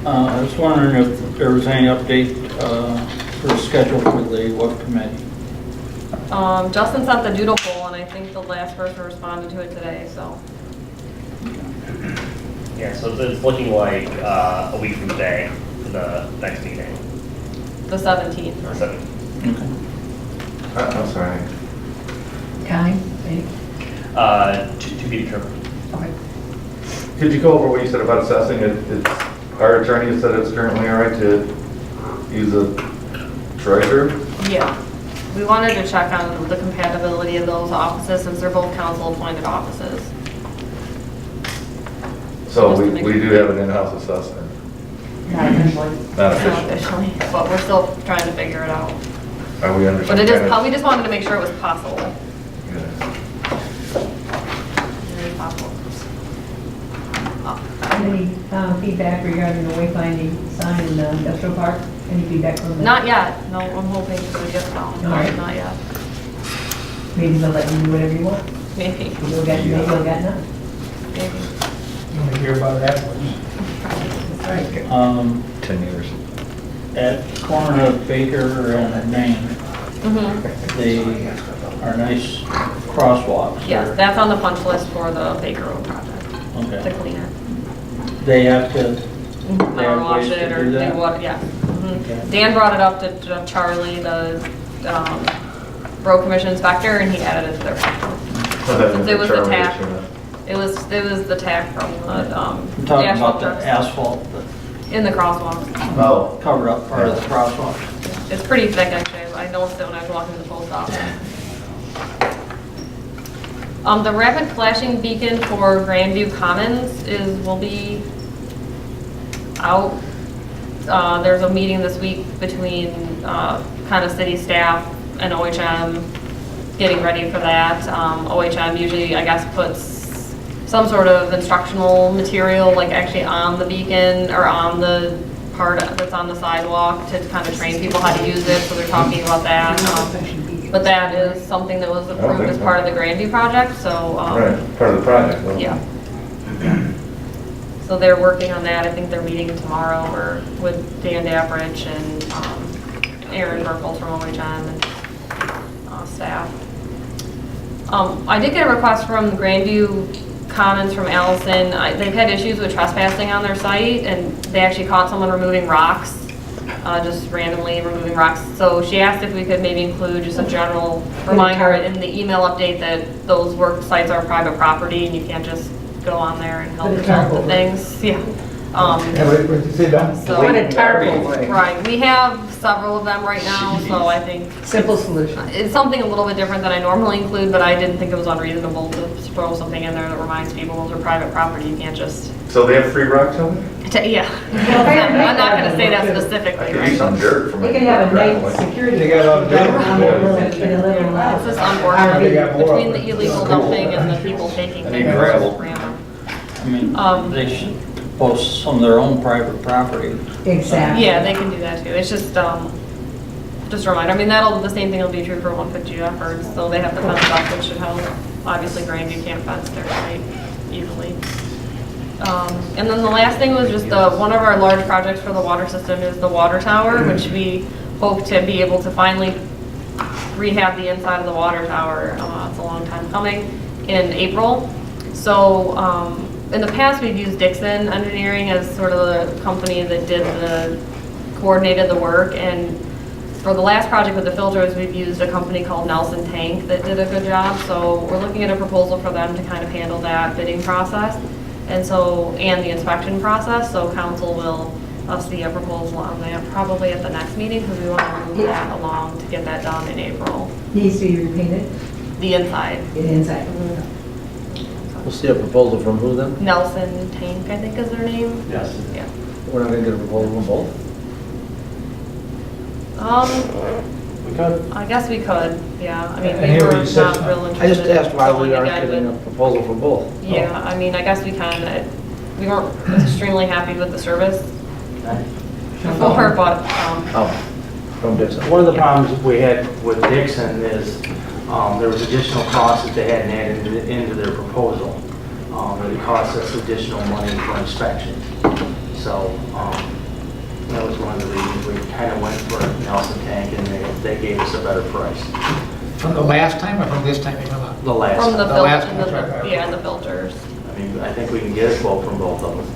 I was wondering if there was any update for the schedule for the WAC committee. Justin sent the doodle poll, and I think the last person responded to it today, so. Yeah, so it's looking like a week from today for the next meeting. The 17th. Or 17th. I'm sorry. Time, maybe? To be determined. Okay. Could you go over what you said about assessing it? Our attorney said it's currently all right to use a treasurer? Yeah. We wanted to check on the compatibility of those offices since they're both council-appointed offices. So Just to we make do sure. have an in-house assessor, Not officially. not Not officially. officially, but we're still trying to figure it out. Are we under some But it is, kind of- we just wanted to make sure it was possible. Yeah. It is possible. Any feedback regarding the wayfinding sign in the industrial park? Any feedback from them? Not yet. No, I'm hoping to get some. All right. Not yet. Maybe they'll let you do whatever you want. Maybe. Maybe you'll get none. Maybe. You want to hear about it afterwards. That's right. 10 years. At the corner of Baker and Main, Mm-hmm. they are nice crosswalks? Yes, or- that's on the punch list for the Baker Road project, to Okay. clean it. They have to, Power wash ways to it or do do that? what, yeah. Okay. Dan brought it up to Charlie, the road commission inspector, and he added it to their packet. Since it was the tack, it was the tack from the I'm talking asphalt about the trucks asphalt in the crosswalk. Oh, that covered up part of the crosswalk. It's pretty thick, actually. I noticed it when I was walking to the post office. The rapid flashing beacon for Grandview Commons will be out. There's a meeting this week between kind of city staff and OHM, getting ready for that. OHM usually, I guess, puts some sort of instructional material, like actually on the beacon or on the part that's on the sidewalk to kind of train people how to use it, so they're talking about that. But that is something that was approved as part of the Grandview project, so. right, part of the project, though. Yeah. So they're working on that. I think they're meeting tomorrow or with Dan Davrich and Aaron Burkle from OHM and staff. I did get a request from Grandview Commons from Allison. They've had issues with trespassing on their site, and they actually caught someone removing rocks, just randomly removing rocks. So she asked if we could maybe include just a general reminder in the email update that those work sites are private property and you can't just go on there and help yourself with things. Yeah. What you say, Don? So, What a terrible way. right, we have several of them right now, so I think Simple solution. it's something a little bit different than I normally include, but I didn't think it was unreasonable to throw something in there that reminds people those are private property. You can't just, So they have free rock towing? yeah. I'm not gonna say that I specifically, could use right? some dirt from They it. can have a nice security. They got a lot of Drive around their dirt. room for the living It's life. just They unfortunate got more between of the it. illegal dumping and the people taking I need things. gravel. Random. I mean, they should post some of their own private property. Exactly. Yeah, they can do that too. It's just a reminder. I mean, the same thing will be true for 150 efforts, so they have to fence up, which should help. Obviously, Grandview can't fence their site easily. And then the last thing was just one of our large projects for the water system is the water tower, which we hope to be able to finally rehab the inside of the water tower. It's a long time coming, in April. So in the past, we've used Dixon Engineering as sort of the company that coordinated the work. And for the last project with the filters, we've used a company called Nelson Tank that did a good job. So we're looking at a proposal for them to kind of handle that bidding process and the inspection process. So council will see a proposal on that probably at the next meeting, because we want to move that along to get that done in April. Needs to be repainted, The inside. the inside. We'll see a proposal from who then? Nelson Tank, I think is their name. Yes. Yeah. We're not gonna get a proposal from both? We could. I guess we could, yeah. I mean, I we hear what were you said. not real I interested. just asked why in we going aren't again, getting a but- proposal from both. Yeah, I mean, I guess we can. We weren't extremely happy with the service before, but, Oh, from Dixon. One of the problems we had with Dixon is there was additional costs that they hadn't added into their proposal. It cost us additional money for inspection. So that was one of the reasons we kind of went for Nelson Tank, and they gave us a better price. From the last time or from this time? You know? The last from the time. The last filters, one. yeah, and the filters. I mean, I think we can get a quote from both of them.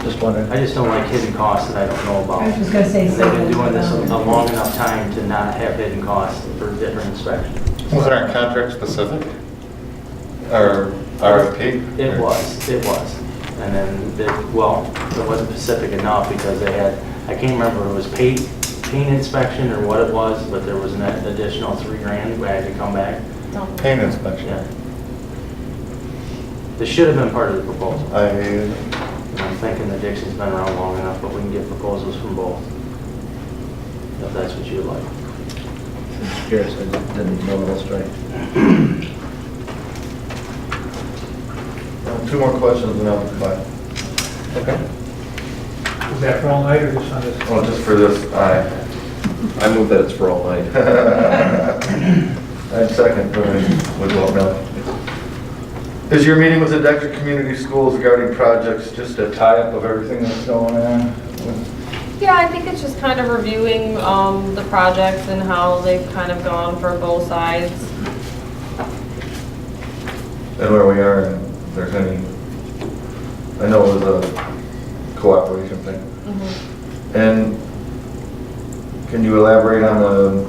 Just wondering. I just don't like hidden costs that I don't know about. I was just gonna say They've been doing this something. a long enough time to not have hidden costs for different inspections. Was it our contract specific? Or RFP? It was. And then, it wasn't specific enough because they had, I can't remember if it was paint inspection or what it was, but there was an additional $3,000 we had to come back. Paint inspection. Yeah. This should have been part of the proposal. I, And I'm thinking that Dixon's been around long enough, but we can get proposals from both. If that's what you'd like. Just curious, I didn't know that was right. two more questions and I'll be quiet. Okay. Is that for all night or just on this? Well, just for this, I move that it's for all night. I'd second, but we vote no. Is your meeting with the Dexter Community Schools regarding projects just a tie-up of everything that's going on? Yeah, I think it's just kind of reviewing the projects and how they've kind of gone for both sides. And where we are, and if there's any, I know it was a cooperation thing. And can you elaborate on the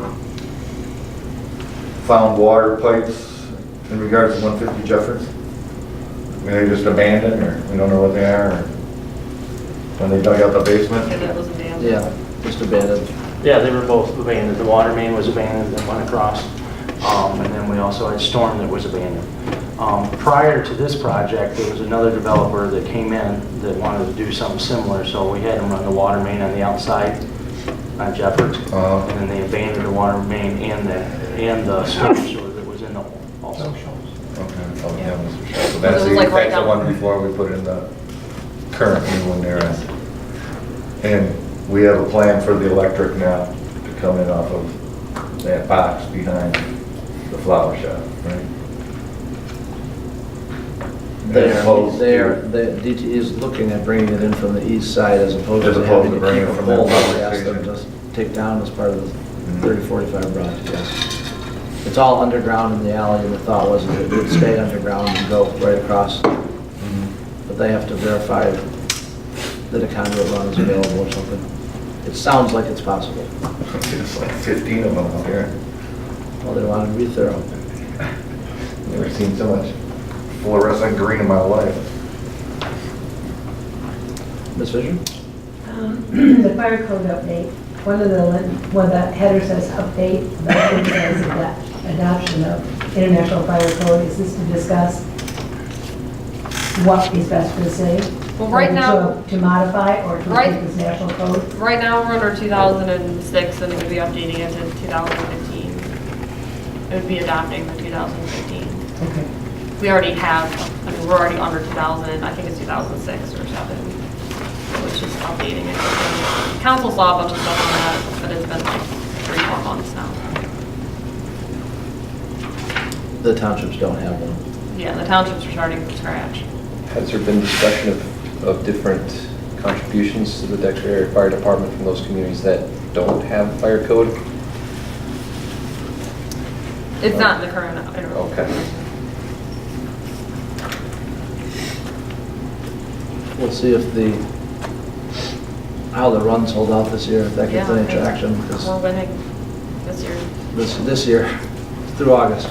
found water pipes in regards to 150 Jeffords? Were they just abandoned, or we don't know what they are, or when they dug out the basement? Yeah, that was abandoned. Yeah, just abandoned. Yeah, they were both abandoned. The water main was abandoned and went across. And then we also had storm that was abandoned. Prior to this project, there was another developer that came in that wanted to do something similar, so we had them run the water main on the outside on Jeffords. And then they abandoned the water main and the storm sewer that was in the hole also. Okay, oh yeah, Mr. Shaw. So that's it was like right that's the down- one before we put in the current new one there. And we have a plan for the electric now to come in off of that box behind the flower shop, right? The DTE is looking at bringing it in from the east side as opposed As to opposed having to to bringing keep it a from pole that that we asked them location. to take down as part of the 3045 project, yes. It's all underground in the alley, and the thought was that it would stay underground and go right across. But they have to verify that a conduit run is available or something. It sounds like it's possible. It's like 15 of them out here. Well, they want to be thorough. Never seen so much fluorescent green in my life. Ms. Fisher? The fire code update, one of the header says update, but it says adoption of International Fire Code. Is this to discuss what is best for the city? Well, right Or now- to modify or to Right. take this national code? Right now, we're under 2006, and it would be updating it to 2015. It would be adopting the 2015. Okay. We already have, I mean, we're already under 2000, I think it's 2006 or 7. So it's just updating it. Council saw a bunch of stuff on that, but it's been like 3-4 months now. The townships don't have one. Yeah, the townships are starting from scratch. Has there been discussion of different contributions to the Dexter Area Fire Department from those communities that don't have fire code? It's not in the current interval. Okay. We'll see if how the runs hold out this year, if that gets any traction. because We're winning this year. This year, through August.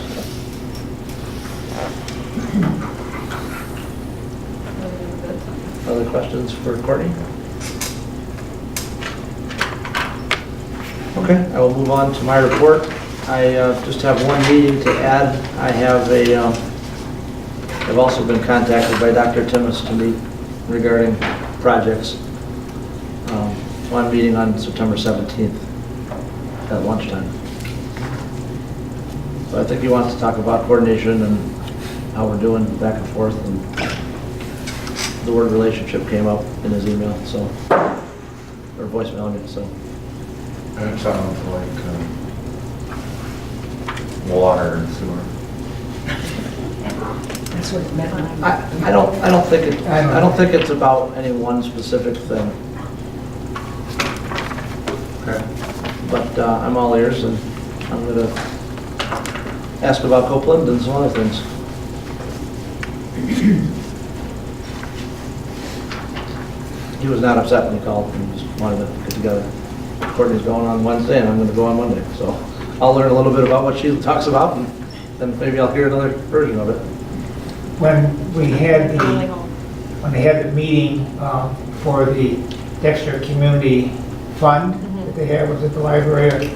Other questions for Courtney? Okay, I will move on to my report. I just have one meeting to add. I've also been contacted by Dr. Timmis to meet regarding projects. One meeting on September 17th at lunchtime. So I think he wants to talk about coordination and how we're doing back and forth, and the word relationship came up in his email, so, or voicemail, I mean, so. That sounds like water and sewer. That's what it meant. I don't think it's about any one specific thing. Okay. But I'm all ears, and I'm gonna ask about Copeland and some other things. He was not upset when he called, and just wanted to get together. Courtney's going on Wednesday, and I'm gonna go on Monday, so I'll learn a little bit about what she talks about, and then maybe I'll hear another version of it. When we had Finally the, home. when they had the meeting for the Dexter Community Fund that they had, was at the library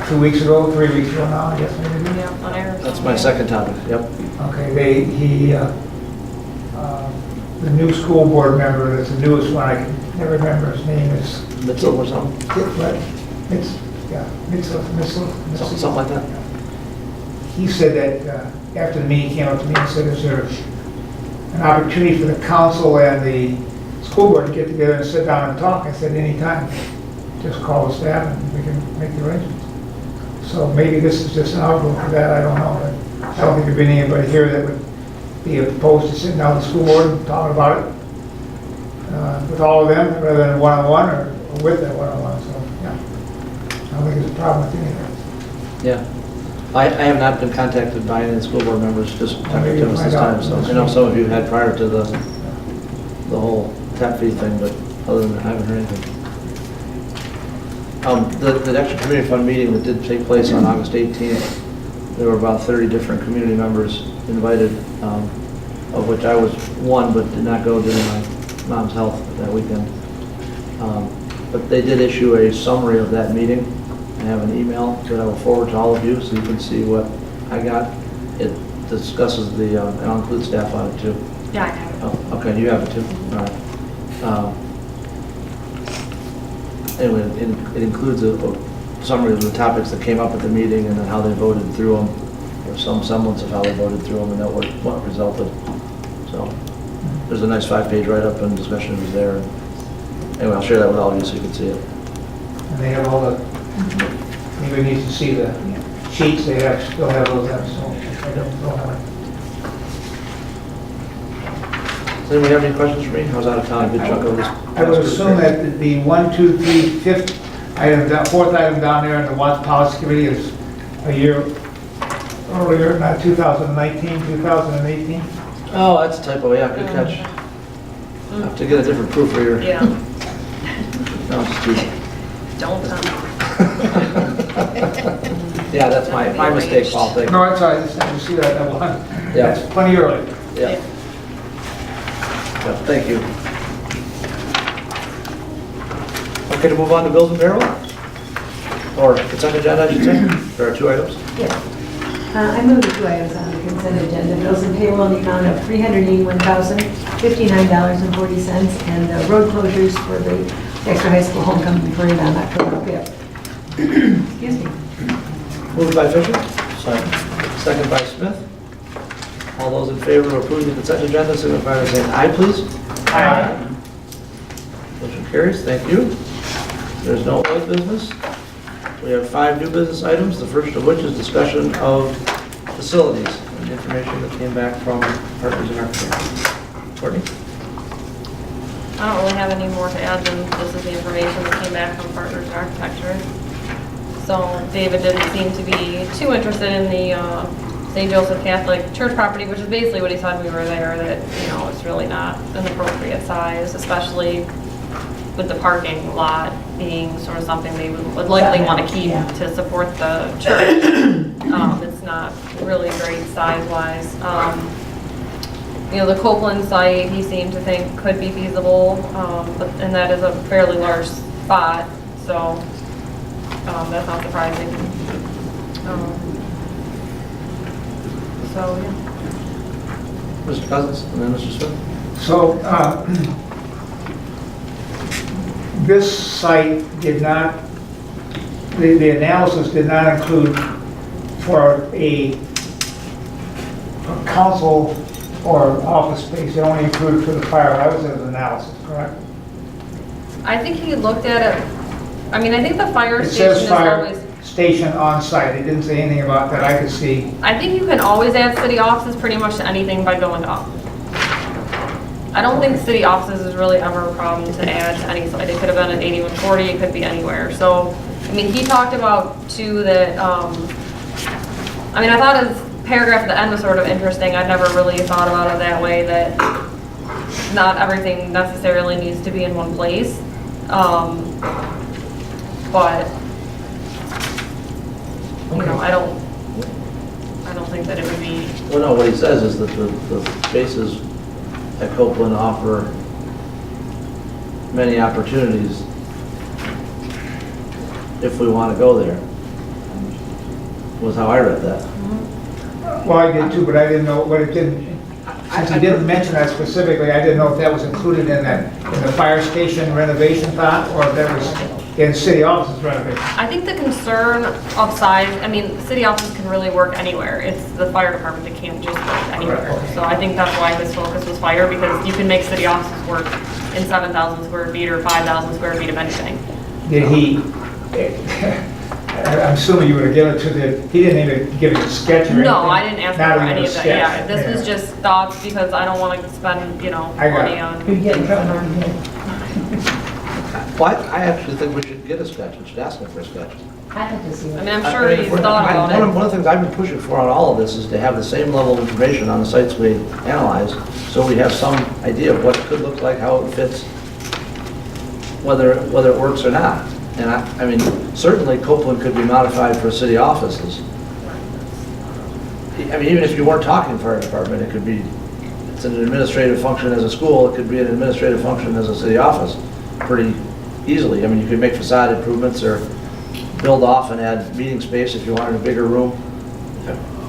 2 weeks ago, 3 weeks ago now, I guess maybe. Yeah, on air. That's my second topic, yep. Okay, the new school board member, that's the newest one, I can never remember his name, is Mitchell or something, something like that. He said that after the meeting, he came up to me and said, is there an opportunity for the council and the school board to get together and sit down and talk? I said, anytime, just call the staff and we can make the arrangements. So maybe this is just an outlook for that, I don't know, but I don't think there'd be anybody here that would be opposed to sitting down with the school board and talking about it with all of them, rather than one-on-one, with that one-on-one, so, yeah. I don't think there's a problem with anything. Yeah. I have not been contacted by any of the school board members, just talking Maybe to us this find out. time, so I know some of you had prior to the whole tap fee thing, but other than that, I haven't heard anything. The Dexter Community Fund meeting that did take place on August 18th, there were about 30 different community members invited, of which I was one, but did not go due to my mom's health that weekend. But they did issue a summary of that meeting. I have an email that I will forward to all of you so you can see what I got. It discusses I'll include staff on it too. Yeah, I have it. Oh, okay, you have it too? All right. Anyway, it includes a summary of the topics that came up at the meeting and then how they voted through them, or some semblance of how they voted through them and what resulted. So there's a nice 5-page write-up and discussion was there. Anyway, I'll share that with all of you so you can see it. And they have all the, anybody needs to see the sheets, they still have those, so I don't have it. Does anybody have any questions for me? I was out of town a good chunk of this. I would assume that the 1, 2, 3, 5th item, that 4th item down there in the Watts Policy Committee is a year earlier, not 2019, 2018. Oh, that's a typo, yeah, good catch. I have to get a different proofreader. Yeah, No, it's just too. don't tell me. Yeah, that's my mistake, Paul, thank you. No, that's all right, I just see that one. Yeah. That's plenty early. Yeah. Yeah, thank you. Okay, to move on to bills and payroll? Or consent agenda, I should say. There are 2 items. Yes. I move the 2 items on the consent agenda, bills and payroll in the amount of $381,059.40, and road closures for the Dexter High School homecoming parade on October 5th. Excuse me. Moved by Fisher. Second by Smith. All those in favor of approving the consent agenda, signify by saying aye, please. Aye. Motion carries, thank you. There's no old business. We have 5 new business items, the first of which is discussion of facilities and information that came back from Partners in Architecture. Courtney? I don't really have any more to add than this is the information that came back from Partners in Architecture. So David didn't seem to be too interested in the St. Joseph Catholic Church property, which is basically what he said when we were there, that, it's really not an appropriate size, especially with the parking lot being sort of something they would likely want to keep to support the church. It's not really great size-wise. The Copeland site, he seemed to think could be feasible, and that is a fairly large spot, so that's not surprising. So, yeah. Mr. Cousins and then Mr. Smith? So, this site did not, the analysis did not include for a council or office space, it only included for the fire. That was his analysis, correct? I think he looked at it, I think the fire It station says is fire always, station on site. It didn't say anything about that I could see. I think you can always add city offices pretty much to anything by going up. I don't think city offices is really ever a problem to add to any site. It could have been at 8140, it could be anywhere. So, he talked about too that, I thought his paragraph at the end was sort of interesting. I'd never really thought about it that way, that not everything necessarily needs to be in one place. But, I don't think that it would be. Well, no, what he says is that the spaces at Copeland offer many opportunities if we want to go there, was how I read that. Well, I did too, but I didn't know what it didn't, since he didn't mention that specifically, I didn't know if that was included in the fire station renovation thought, or if that was in city offices renovation. I think the concern of size, city offices can really work anywhere. It's the fire department that can't just work anywhere. Right. So I think that's why his focus was fire, because you can make city offices work in 7,000 square feet or 5,000 square feet of anything. Did he, I'm assuming you would have given it to he didn't even give you a sketch or anything? No, I didn't ask Not for even any a of that. sketch. Yeah, this was just thoughts, because I don't want to spend, I got money it. on. You'd get in trouble on here. Well, I actually think we should get a sketch, we should ask him for a sketch. I'd like to see I it. mean, I'm sure he's thought about it. One of the things I've been pushing for on all of this is to have the same level of information on the sites we analyze, so we have some idea of what it could look like, how it fits, whether it works or not. And I mean, certainly Copeland could be modified for city offices. I mean, even if you weren't talking fire department, it could be, it's an administrative function as a school, it could be an administrative function as a city office, pretty easily. I mean, you could make facade improvements or build off and add meeting space if you wanted a bigger room.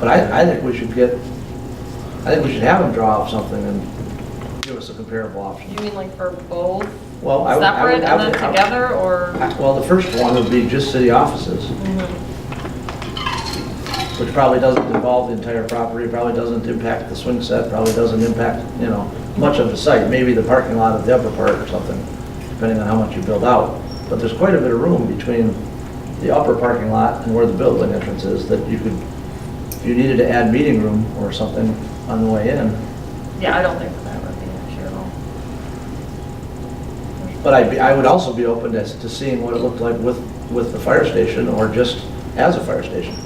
But I think we should have them draw up something and give us a comparable option. You mean like for both Well, I would- separate and then together, or? Well, the first one would be just city offices, which probably doesn't involve the entire property, probably doesn't impact the swing set, probably doesn't impact, much of the site, maybe the parking lot of the upper part or something, depending on how much you build out. But there's quite a bit of room between the upper parking lot and where the building entrance is that you could, if you needed to add meeting room or something on the way in. Yeah, I don't think that would be an issue at all. But I would also be open to seeing what it looked like with the fire station or just as a fire station.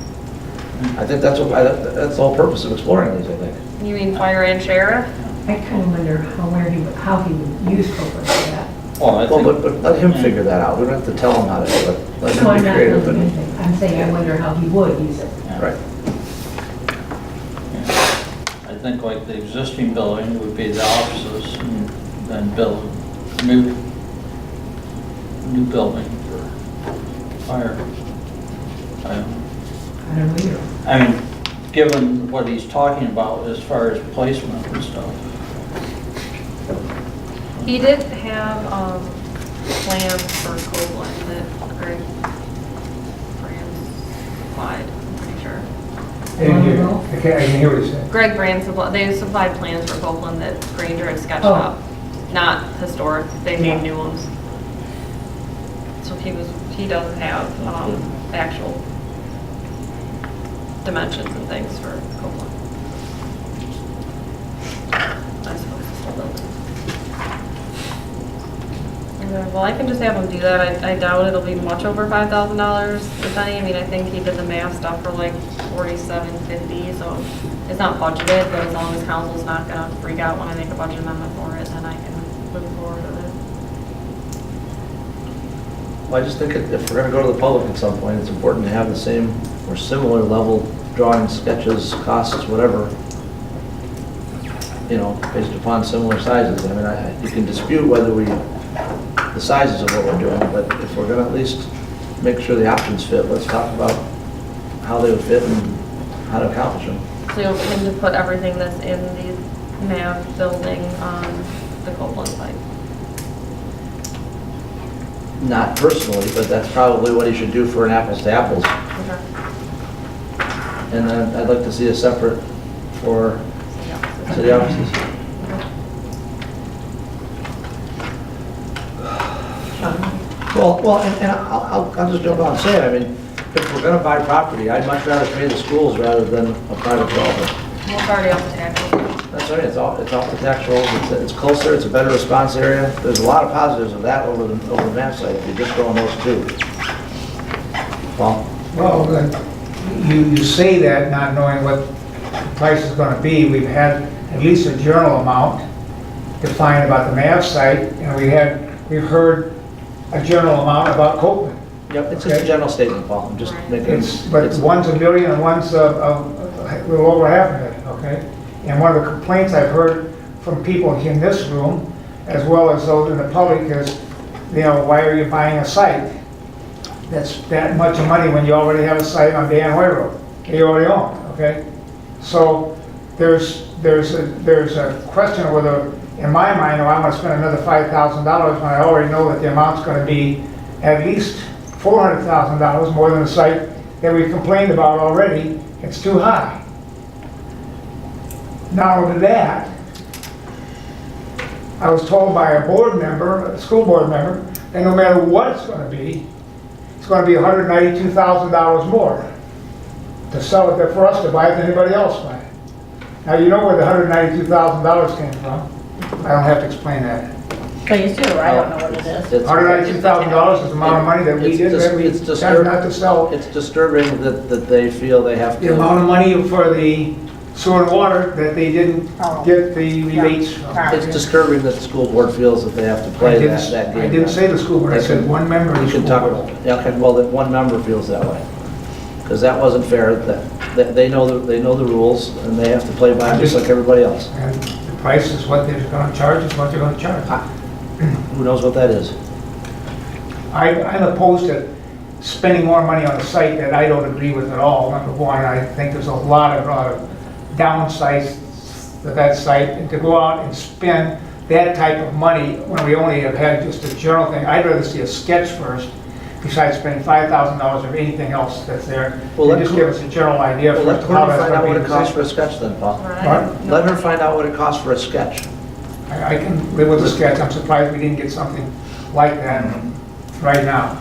I think that's the whole purpose of exploring these, I think. You mean fire and sheriff? I kind of wonder how he would use Copeland for that. Well, but let him figure that out. We don't have to tell him how to do it. Let So him I'm be not creative. building anything. I'm saying I wonder how he would use it. Right. I think like the existing building would be the offices, and then build a new building for fire. I don't know either. I mean, given what he's talking about as far as placement and stuff. He did have plans for Copeland that Greg supplied, I'm pretty sure. I can hear what you're saying. Greg Brand supplied, they supplied plans for Copeland that Granger had sketched Oh. up. Not historic, they made new ones. So he does have actual dimensions and things for Copeland. I suppose it's still building. Okay, well, I can just have him do that. I doubt it'll be much over $5,000, if any. I mean, I think he did the math stuff for like $47.50, so it's not budgeted, but as long as council's not gonna freak out when I make a budget amendment for it, then I can move forward with it. Well, I just think if we're going to go to the public at some point, it's important to have the same or similar level drawings, sketches, costs, whatever, based upon similar sizes. I mean, you can dispute whether the sizes of what we're doing, but if we're going to at least make sure the options fit, let's talk about how they would fit and how to accomplish them. So you'll him to put everything that's in the NAV building on the Copeland site. Not personally, but that's probably what he should do for an apples to apples. Okay. And then I'd like to see a separate for city offices. Well, and I'll just jump on and say it. I mean, if we're gonna buy property, I'd much rather pay the schools rather than a private developer. Well, it's already off the tax. That's right, it's off the tax rolls, it's closer, it's a better response area. There's a lot of positives of that over the MAP site, if you're just going those two. Well, you say that not knowing what the price is going to be. We've had at least a journal amount defined about the MAV site, and we've heard a journal amount about Copeland. Yep, it's just a general statement, Paul, I'm just making. But one's $1 million and one's a little over $500,000, okay? And one of the complaints I've heard from people in this room, as well as those in the public, is, why are you buying a site that's that much money when you already have a site on Dan Hoy Road that you already own, okay? So there's a question of whether, in my mind, I'm going to spend another $5,000 when I already know that the amount's going to be at least $400,000 more than the site that we complained about already. It's too high. Not only that, I was told by a school board member, that no matter what it's going to be $192,000 more to sell it there for us to buy it than anybody else buy it. Now, you know where the $192,000 came from. I don't have to explain that. Please do, I don't know what it is. $192,000 is the amount of money that we did, that we It's decided not to sell. It's disturbing that they feel they have The to. amount of money for the sewer and water that they didn't Oh. get the rebates from. It's disturbing that the school board feels that they have to I play didn't, that game. I didn't say the school board, I said one member of You the can school talk board. about, yeah, okay, well, then one member feels that way. Because that wasn't fair, that they know the rules, and they have to play by them just like everybody else. And the price is what they're gonna charge, is what they're gonna charge. Who knows what that is? I'm opposed to spending more money on a site that I don't agree with at all. Number one, I think there's a lot of downsides to that site, and to go out and spend that type of money when we only have had just a general thing. I'd rather see a sketch first, besides spending $5,000 or anything else that's there. Well, And just give us a general idea Well, for let how Courtney that's find out gonna what be it costs for a designed. sketch then, Paul. Right. Let her find out what it costs for a sketch. I can live with a sketch. I'm surprised we didn't get something like that right now.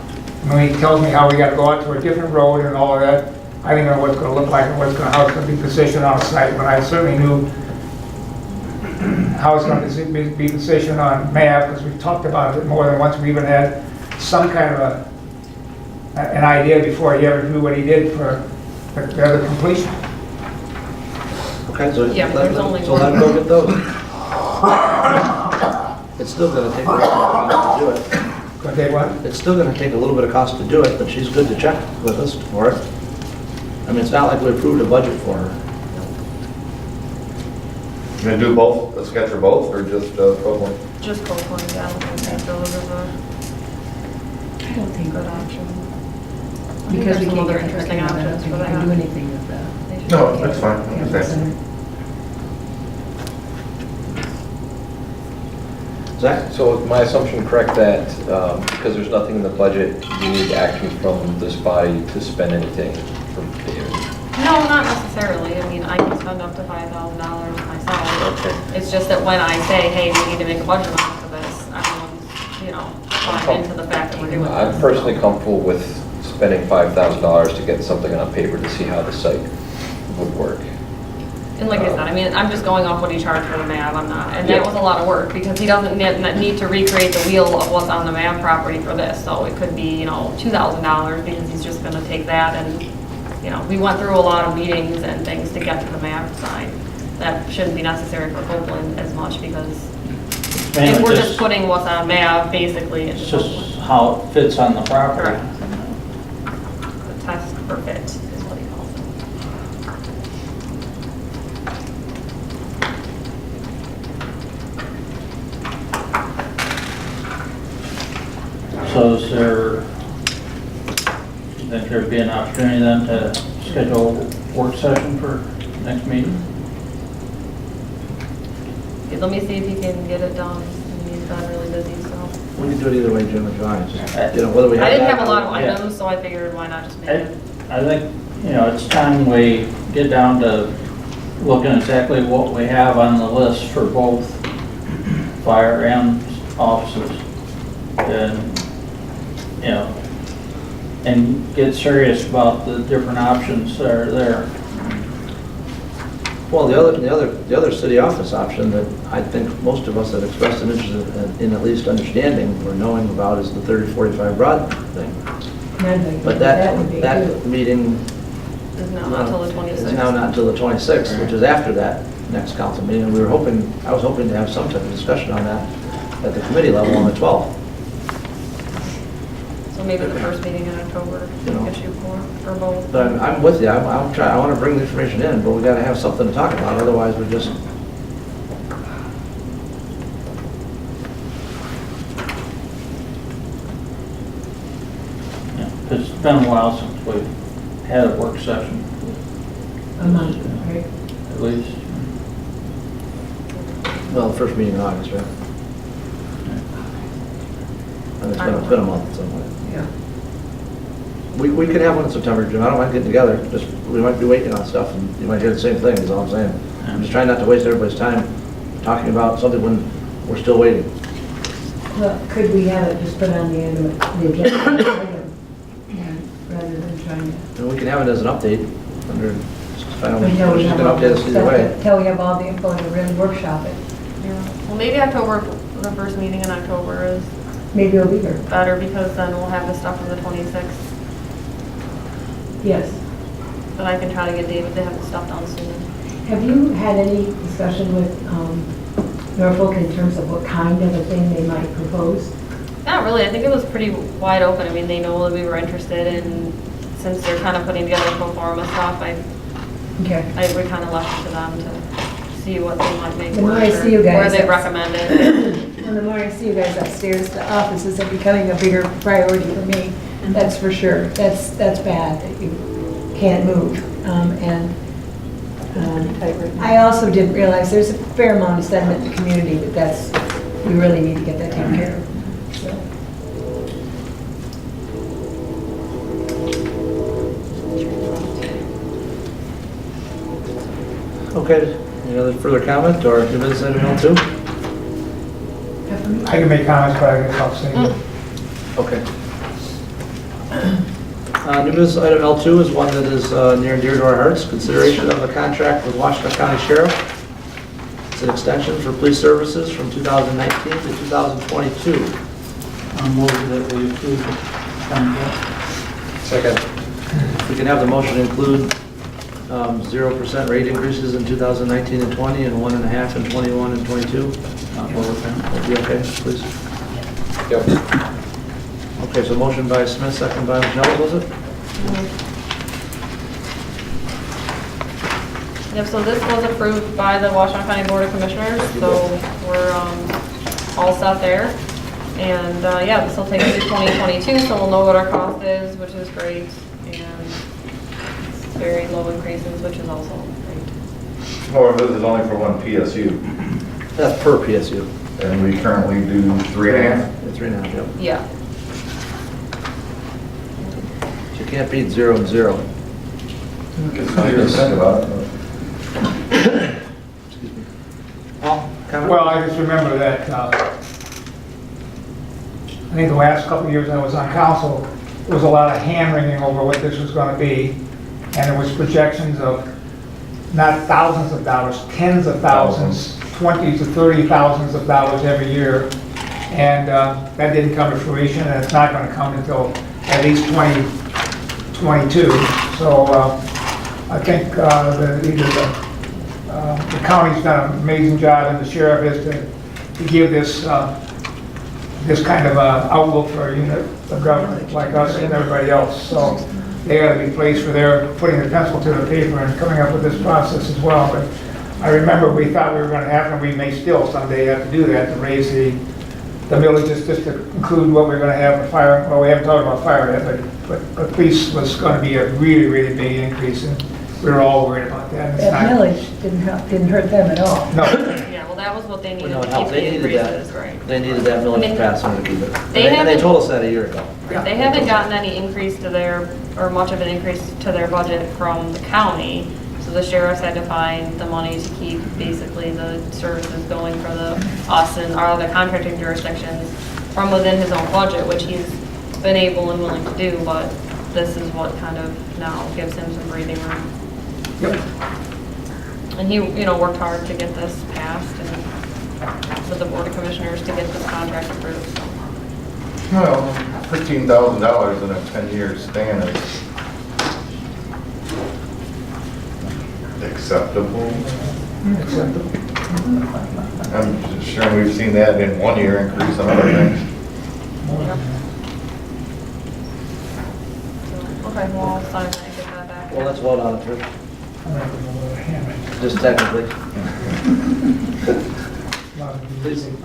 When he tells me how we gotta go out to a different road and all of that, I don't know what it's gonna look like and how it's gonna be positioned on a site, but I certainly knew how it's gonna be positioned on MAV, because we've talked about it more than once. We even had some kind of an idea before he ever knew what he did for the other completion. Okay, so Yeah, but there's only so let one. her go get those. It's still gonna take a little bit of cost to do it. But they what? It's still gonna take a little bit of cost to do it, but she's good to check with us for it. I mean, it's not like we approved a budget for her. You gonna do both, a sketch or both, or just Copeland? Just Copeland, yeah, I don't think those are I don't think, the good option. because we There's some can't other get interesting interesting options options, we for that. can do anything with that. No, that's fine. Okay. Zach? So is my assumption correct that because there's nothing in the budget, you need action from this body to spend anything from David? No, not necessarily. I mean, I can spend up to $5,000 myself. Okay. It's just that when I say, hey, we need to make a budget amount for this, everyone's, buying into the fact that we're doing this. I'm personally comfortable with spending $5,000 to get something on paper to see how the site would work. And like I said, I mean, I'm just going off what he charged for the MAV, I'm not, and Yeah. that was a lot of work, because he doesn't need to recreate the wheel of what's on the MAV property for this, so it could be, $2,000, because he's just gonna take that and, we went through a lot of meetings and things to get to the MAV design. That shouldn't be necessary for Copeland as much, because if Mainly we're just putting what's on MAV, basically, It's it's just how it fits on the property. Correct. the test for fit, is what he calls it. So is there, you think there'd be an opportunity then to schedule a work session for next meeting? Okay, let me see if he can get it done, he's been really busy, so. We can do it either way, Jim, if you want. Just, whether we have. I didn't that have a lot of or- Yeah. items, so I figured why not just make I it. I think, it's time we get down to looking exactly what we have on the list for both fire and officers. And get serious about the different options that are there. Well, the other city office option that I think most of us have expressed an interest in at least understanding or knowing about is the 3045 Broad thing. But would be that good. meeting Is now not until the 26th. is now not until the 26th, which is after that next council meeting. And I was hoping to have some type of discussion on that at the committee level on the 12th. So maybe the first meeting in October, we You know. could shoot for, or both. But I'm with you, I'm trying, I want to bring the information in, but we got to have something to talk about, otherwise we're just, It's been a while since we've had a work session, A month, right? at least. well, the first meeting in August, right? And it's been a month somewhere. Yeah. We could have one in September, Jim, I don't mind getting together, just, we might be waiting on stuff, and you might hear the same thing, is all I'm saying. I'm just trying not to waste everybody's time talking about something when we're still waiting. Well, could we have it just put on the end of the agenda item, rather than trying to? And we can have it as an update, under, I don't Until know, we she's have gonna all update the us either stuff, way. until we have all the info to really workshop it. Yeah. Well, maybe October, the first meeting in October is Maybe it'll be here. better because then we'll have the stuff from the 26th. Yes. But I can try to get David to have the stuff done soon. Have you had any discussion with Norfolk in terms of what kind of a thing they might propose? Not really. I think it was pretty wide open. I mean, they know that we were interested, and since they're kind of putting together pro forma stuff, we kind of left it to them to see what they might make The more work I or see you guys, where they that's- recommend it. Well, the more I see you guys upstairs, the offices are becoming a bigger priority for me. That's for sure. That's bad that you can't move. I also didn't realize there's a fair amount of sentiment in the community that we really need to get that taken care of. So. Okay, any other further comment or new business item L2? I can make comments, but I guess I'll say. Okay. New business item L2 is one that is near and dear to our hearts, consideration of a contract with Washington County Sheriff. It's an extension for police services from 2019 to 2022. I'll move that we approve the contract. Second. We can have the motion include 0% rate increases in 2019 and 20 and 1.5 in 21 and 22. That'd be okay, please. Yep. Okay, so motion by Smith, second by Michelle, was it? Yep, so this was approved by the Washington County Board of Commissioners, so we're all set there. And yeah, this will take us to 2022, so we'll know what our cost is, which is great. And it's very low increases, which is also great. However, this is only for one PSU, That's per PSU. and we currently do 3.5. 3.5, yep. Yeah. So you can't beat 0 and 0. It's not even think about it. Paul, comment? Well, I just remember that, I think the last couple of years I was on council, there was a lot of hand-wringing over what this was going to be, and there was projections of not thousands of dollars, tens of thousands, 20 to 30 thousands of dollars every year, and that didn't come to fruition, and it's not going to come until at least 2022. So I think the county's done an amazing job, and the sheriff is to give this kind of outlook for a unit of government like us and everybody else. So they got to be pleased for their putting the pencil to the paper and coming up with this process as well. But I remember we thought we were going to have, and we may still someday have to do that, to raise the villages just to include what we're going to have for fire. Well, we haven't talked about fire yet, but police was going to be a really, really big increase, and we were all worried about that. And it's That not- millage didn't hurt them at all. No. Yeah, well, that was what they needed Well, no, to it keep helped. They the needed increases, that. right? They needed that I millage mean, passed in order to keep it. they And they haven't- told us that a year ago. They haven't gotten any increase to their, or much of an increase to their budget from the county, so the sheriff's had to find the money to keep basically the services going for us and our other contracting jurisdictions from within his own budget, which he's been able and willing to do, but this is what kind of now gives him some breathing room. Yep. And he, worked hard to get this passed and with the Board of Commissioners to get this contract approved, so. Well, $15,000 in a 10-year span is acceptable. Acceptable. I'm sure we've seen that in 1 year increase on other things. Yep. Okay, well, I'll sign that and get that back. Well, let's vote on it, Trish. I'm not gonna go with a hammer. Just technically.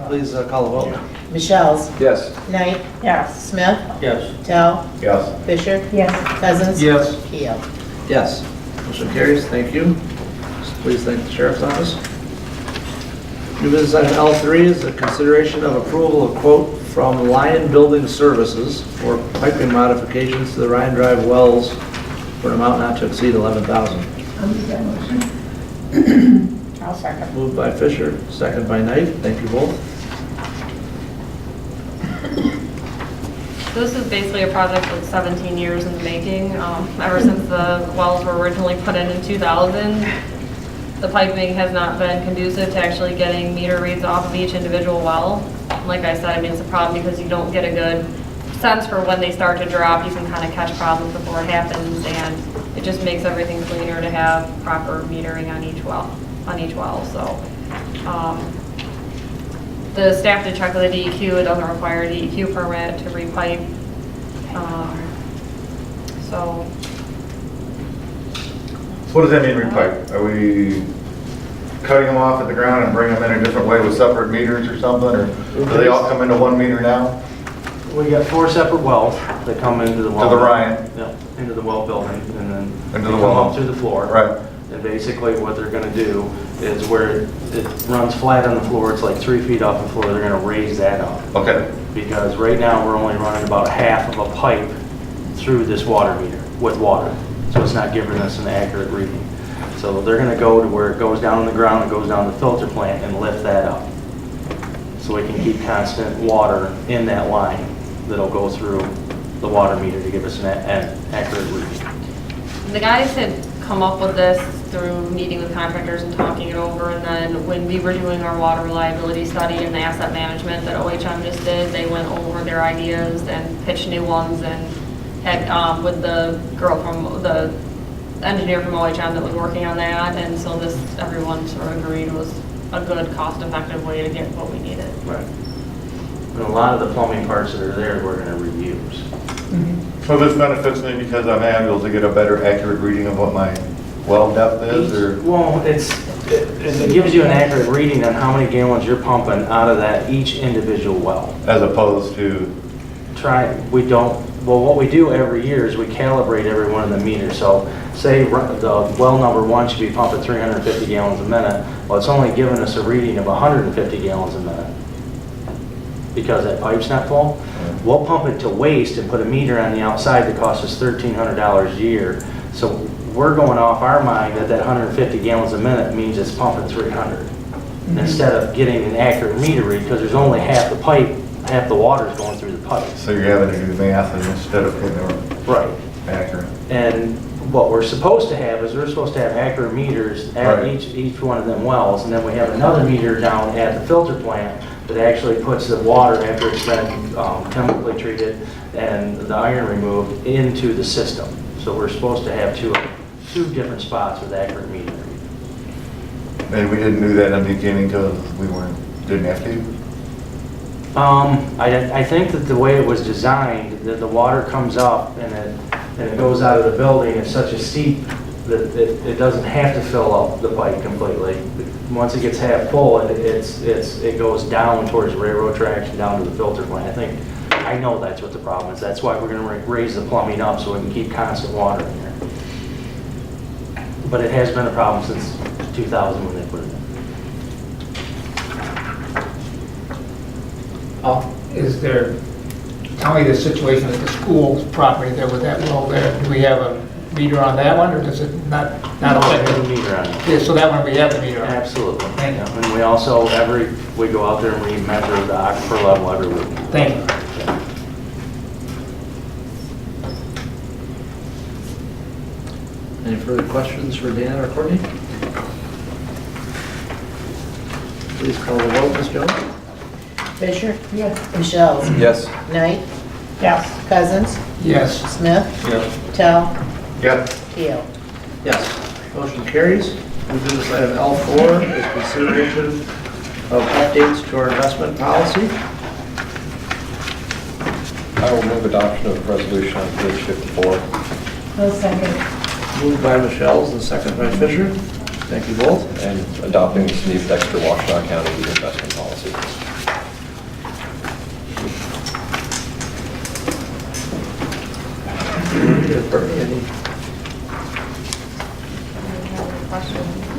Please call a vote. Michelle's. Yes. Knight. Yes. Smith. Yes. Tell. Yes. Fisher. Yes. Cousins. Yes. Keel. Yes. Motion carries. Thank you. Please thank the sheriff's office. New business item L3 is a consideration of approval of quote from Lion Building Services for piping modifications to the Ryan Drive wells for an amount not to exceed $11,000. I'll make that motion. I'll second. Moved by Fisher, second by Knight. Thank you both. So this is basically a project that's 17 years in the making. Ever since the wells were originally put in 2000, the piping has not been conducive to actually getting meter reads off of each individual well. like I said, I mean, it's a problem because you don't get a good sense for when they start to drop. You can kind of catch problems before it happens, and it just makes everything cleaner to have proper metering on each well, so. The staff did check with the DEQ, it doesn't require a DEQ permit to repipe. So, So what does that mean, repipe? Are we cutting them off at the ground and bring them in a different way with separate meters or something, or do they all come into one meter now? We got 4 separate wells that come into the well. To the Ryan? Yeah, into the well building, and then Into they the come well. up through the floor. Right. And basically what they're gonna do is where it runs flat on the floor, it's like 3 feet off the floor, they're gonna raise that up. Okay. Because right now, we're only running about half of a pipe through this water meter with water. So it's not giving us an accurate reading. So they're gonna go to where it goes down on the ground, it goes down the filter plant and lift that up. So we can keep constant water in that line that'll go through the water meter to give us an accurate reading. the guys had come up with this through meeting with contractors and talking it over, and then when we were doing our water reliability study and the asset management that OHM just did, they went over their ideas and pitched new ones, and had, with the girl from, the engineer from OHM that was working on that, and so this, everyone sort of agreed was a good, cost-effective way to get what we needed. Right. And a lot of the plumbing parts that are there, we're gonna reuse. So this benefits me because I'm able to get a better accurate reading of what my well depth is, or? Well, it gives you an accurate reading on how many gallons you're pumping out of that each individual well. As opposed to? What we do every year is we calibrate every one of the meters. So say the well number 1 should be pumping 350 gallons a minute. Well, it's only giving us a reading of 150 gallons a minute because that pipe's not full. We'll pump it to waste and put a meter on the outside that costs us $1,300 a year. So we're going off our mind that 150 gallons a minute means it's pumping 300 instead of getting an accurate meter read, because there's only half the pipe, half the water's going through the pipe. So you're having to do math instead of putting it Right. accurate. And what we're supposed to have is we're supposed to have accurate meters at Right. each one of them wells, and then we have another meter down at the filter plant that actually puts the water after it's been chemically treated and the iron removed into the system. So we're supposed to have two different spots with accurate metering. And we didn't do that in the beginning because we didn't have to? I think that the way it was designed, that the water comes up and it goes out of the building, it's such a steep that it doesn't have to fill up the pipe completely. Once it gets half full, it goes down towards railroad tracks and down to the filter plant. I know that's what the problem is. That's why we're going to raise the plumbing up so we can keep constant water in there. But it has been a problem since 2000 when they put it in. Is there, tell me the situation at the school's property there with that well there. Do we have a meter on that one, or does it not affect There's a it? meter on it. Yeah, so that one we have the meter on. Absolutely. Thank you. Yeah, and we also, we go out there and we measure the aquifer level every week. Thank you. Any further questions for Dan or Courtney? Please call the vote, Ms. Jones. Fisher? Yes. Michelle? Yes. Knight? Yes. Cousins? Yes. Smith? Yes. Tell? Yeah. Keel? Yes. Motion carries. Business item L4 is consideration of updates to our investment policy. I will move adoption of the resolution on page 54. No second. Moved by Michelle and second by Fisher. Thank you both. And adopting the City of Dexter, Washtenaw County investment policy. Courtney, any?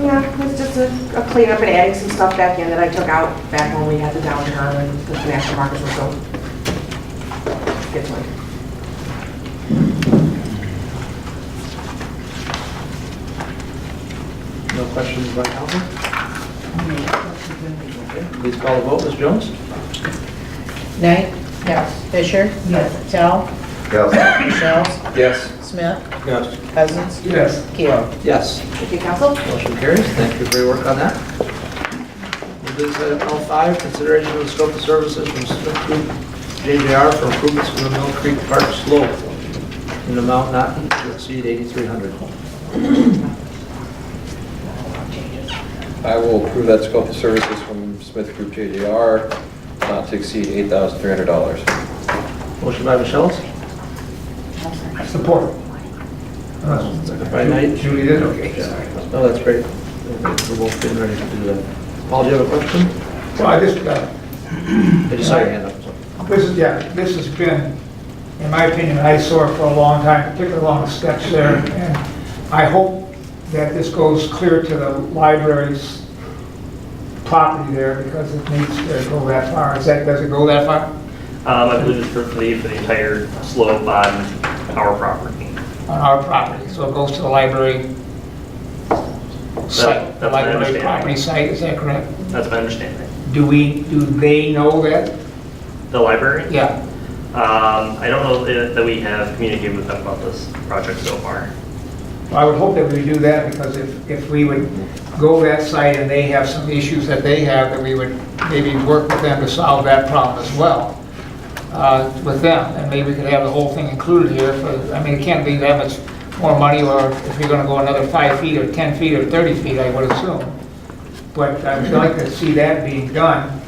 Yeah, it's just a cleanup and adding some stuff back in that I took out back when we had the downturn and the financial markets were so different. No questions by council? Okay, please call the vote, Ms. Jones. Knight? Yes. Fisher? Yes. Tell? Yes. Michelle? Yes. Smith? Yes. Cousins? Yes. Keel? Yes. Thank you, council. Motion carries. Thank you for your work on that. business item L5, consideration of the scope of services from Smith Group JJR for improvements to the Mill Creek Park slope in an amount not to exceed $8,300. I will approve that scope of services from Smith Group JJR, not to exceed $8,300. Motion by Michelle, Support. second by Knight. Julie did, okay. No, that's great. We're both getting ready to do that. Paul, do you have a question? Well, I just, I just saw your hand up. So. this has been, in my opinion, an eyesore for a long time, particularly along the steps there. And I hope that this goes clear to the library's property there because it needs to go that far. Does it go that far? I believe it's for the entire slope on our property. On our property, so it goes to the library site, the That's my library understanding. property site, is that correct? That's my understanding. Do they know that? The library? Yeah. I don't know that we have communicated with them about this project so far. Well, I would hope that we do that because if we would go that site and they have some issues that they have, that we would maybe work with them to solve that problem as well. With them, and maybe we could have the whole thing included here. I mean, it can't be that much more money, or if you're going to go another 5 feet or 10 feet or 30 feet, I would assume. But I'd like to see that being done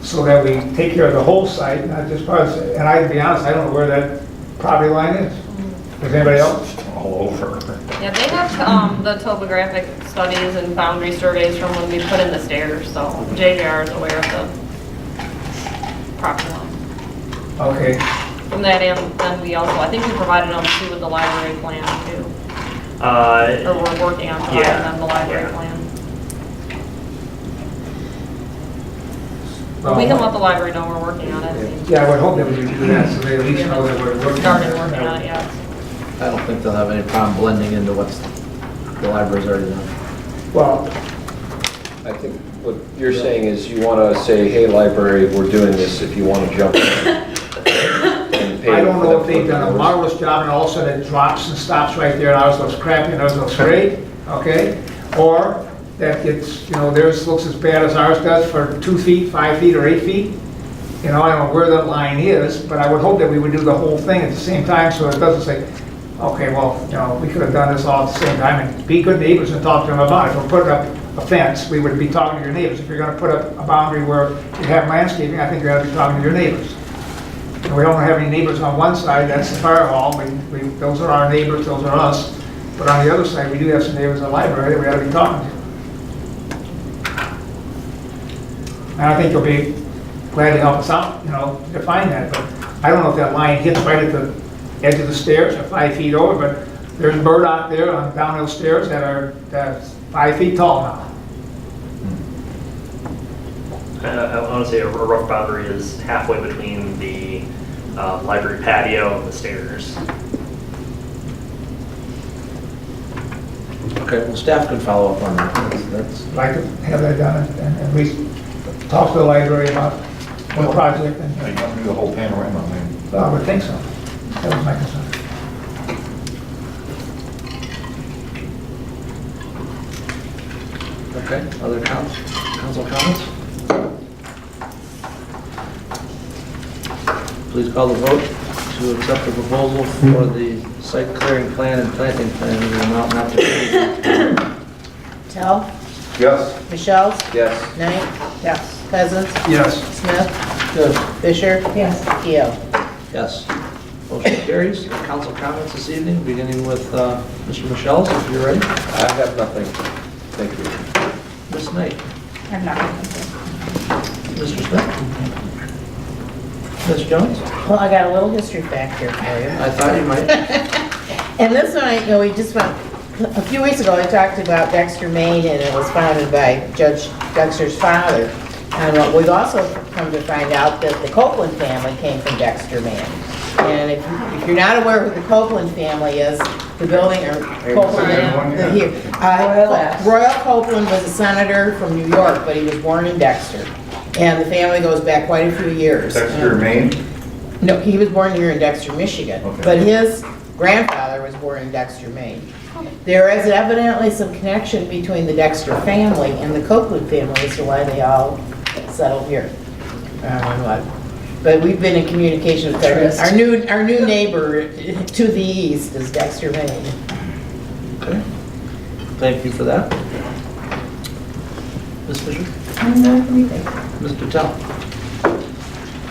so that we take care of the whole site, not just part of the site. And I'd be honest, I don't know where that property line is. Does anybody else? All over. Yeah, they have the topographic studies and boundary surveys from when we put in the stairs, so JJR is aware of the property line. Okay. From that, and then we also, I think we provided them too with the library plan too. Or we're working on providing them the library plan. But we can let the library know we're working on it. Yeah, I would hope that we would do that so they at least know that we're working on Started working on it, yeah. I don't think they'll have any problem blending into what's the library's already done. Well, I think what you're saying is you want to say, hey, library, we're doing this if you want to jump in. And pay I don't for know them if they've done a marvelous job and all of a sudden it drops and stops right there and ours looks crappy and ours looks great, okay? Or that it's, theirs looks as bad as ours does for 2 feet, 5 feet, or 8 feet. I don't know where that line is, but I would hope that we would do the whole thing at the same time so it doesn't say, okay, well, we could have done this all at the same time and be good neighbors and talk to them about it. If we're putting up a fence, we would be talking to your neighbors. If you're going to put up a boundary where you have landscaping, I think you ought to be talking to your neighbors. And we don't have any neighbors on one side, that's the fire hall. Those are our neighbors, those are us. But on the other side, we do have some neighbors in the library that we ought to be talking to. And I think you'll be glad to help us out, define that. But I don't know if that line hits right at the edge of the stairs or 5 feet over, but there's a bird out there on downhill stairs that's 5 feet tall now. I want to say a rough boundary is halfway between the library patio and the stairs. Okay, well, staff can follow up on that. That's I'd like to have that done and at least talk to the library about the project. You want to do the whole panorama, I mean. Well, I would think so. That was my concern. okay. Other council comments? Please call the vote to accept the proposal for the site clearing plan and planting plan in the amount not to exceed. Tell, Yes. Michelle, Yes. Knight, Yes. Cousins, Yes. Smith, Yes. Fisher, Yes. Keel. Yes. Motion carries. Council comments this evening, beginning with Mr. Michelle's, if you're ready. I have nothing. Thank you. Ms. Knight. I'm not going to. Mr. Smith. Ms. Jones. Well, I got a little history fact here for you. I thought you might. And this one, we just went, a few weeks ago, I talked about Dexter, Maine, and it was founded by Judge Dexter's father. And we've also come to find out that the Copeland family came from Dexter, Maine. And if you're not aware who the Copeland family is, the building, or Copeland, Royal Copeland was a senator from New York, but he was born in Dexter. And the family goes back quite a few years. Dexter, Maine? No, he was born here in Dexter, Michigan. Okay. But his grandfather was born in Dexter, Maine. There is evidently some connection between the Dexter family and the Copeland family as to why they all settled here. I don't know what. But we've been in communication with our new neighbor to the east is Dexter, Maine. Okay. Thank you for that. Ms. Fisher? Mr. Patel?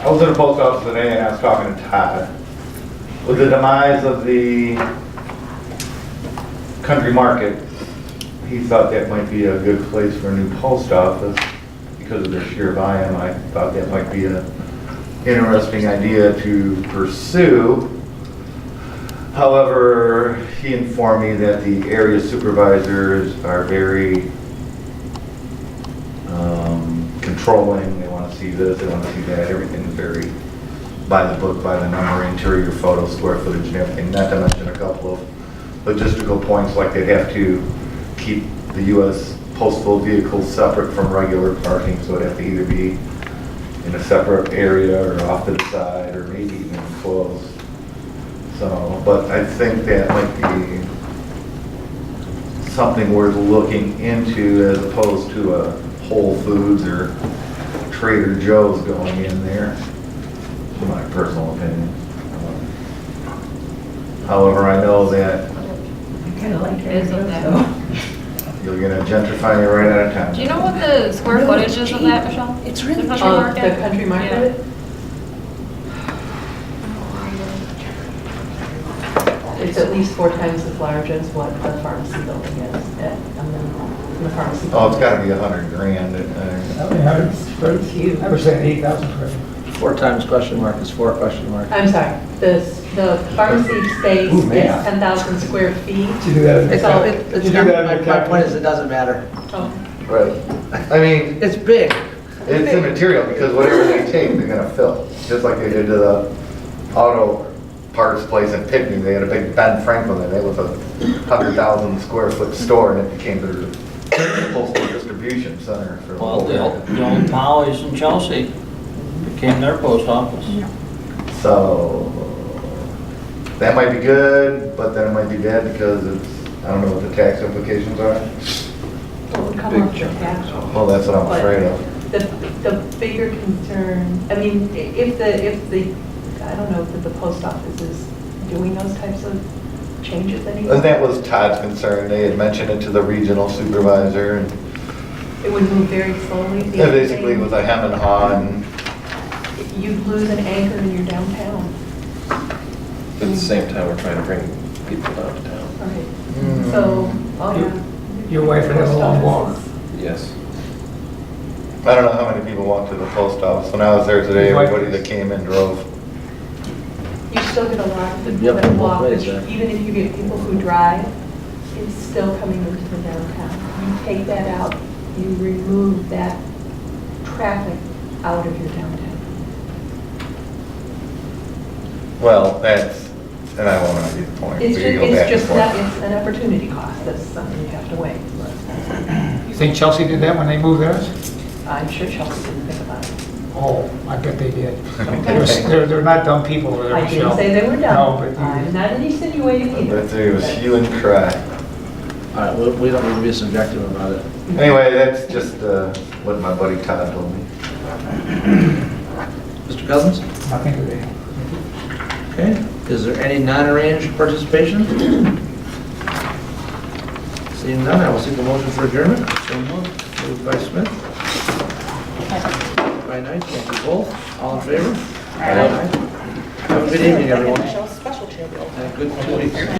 I was in a post office today and I was talking to Todd. With the demise of the country market, he thought that might be a good place for a new post office because of their sheer volume. I thought that might be an interesting idea to pursue. However, he informed me that the area supervisors are very controlling. They want to see this, they want to see that. Everything's very by the book, by the number, interior photo, square footage and everything. Not to mention a couple of logistical points, like they'd have to keep the U.S. postal vehicles separate from regular parking, so it'd have to either be in a separate area or off to the side or maybe even enclosed. So, but I think that might be something worth looking into as opposed to a Whole Foods or Trader Joe's going in there, in my personal opinion. However, I know that I kind of like Is it, it that? so. you're gonna gentrify me right out of town. Do you know what the square footage is of that, Michelle? It's really The cheap. country market? It's at least 4 times as large as what the pharmacy building is at, the pharmacy. Oh, it's gotta be $100 grand. It's huge. I was saying 8,000 square feet. 4 times question mark is 4 question mark. I'm sorry, the pharmacy space Ooh, is man. 10,000 square feet. Did you do that? It's, So- it's, You do that in my the point is it doesn't matter. Oh, Right. I mean, It's big. it's immaterial because whatever they take, they're gonna fill. Just like they did to the auto parts place in Pickney. They had a big Ben Franklin there. They was a 100,000 square foot store and it became their postal distribution center for the Well, whole area. the old Molly's in Chelsea became their post office. So that might be good, but then it might be bad because it's, I don't know what the tax implications are. it would come off your tax roll. Well, that's what I'm But afraid of. The bigger concern, I mean, if the, I don't know if the post office is doing those types of changes anymore. And that was Todd's concern. They had mentioned it to the regional supervisor and It would move very slowly. The it other basically thing, was a hem and haw and you'd lose an anchor in your downtown. But at the same time, we're trying to bring people downtown. Right. So, oh yeah. Your wife would have a long walk. Yes. I don't know how many people walked to the post office. When I was there today, everybody that came in drove. You still get a lot of Yep, people that both walk, ways, but yeah. even if you get people who drive, it's still coming into the downtown. You take that out, you remove that traffic out of your downtown. Well, that's, and I won't argue the point. It's We could go just, back it's and just forth. that, it's an opportunity cost, that's something you have to weigh. You think Chelsea did that when they moved theirs? I'm sure Chelsea didn't think about it. Oh, I bet they did. They're not dumb people over there, I didn't Michelle. say they were No, dumb. but I'm not insinuating either. But it was hue and cry. All right, we don't need to be subjective about it. Anyway, that's just what my buddy Todd told me. Mr. Cousins? Nothing today. Okay. Is there any non-arranged participation? Seeing none, I will seek a motion for adjournment. So moved by Smith. By Knight, thank you both. All in favor? Aye. Have a good evening, everyone. And a good 2 weeks.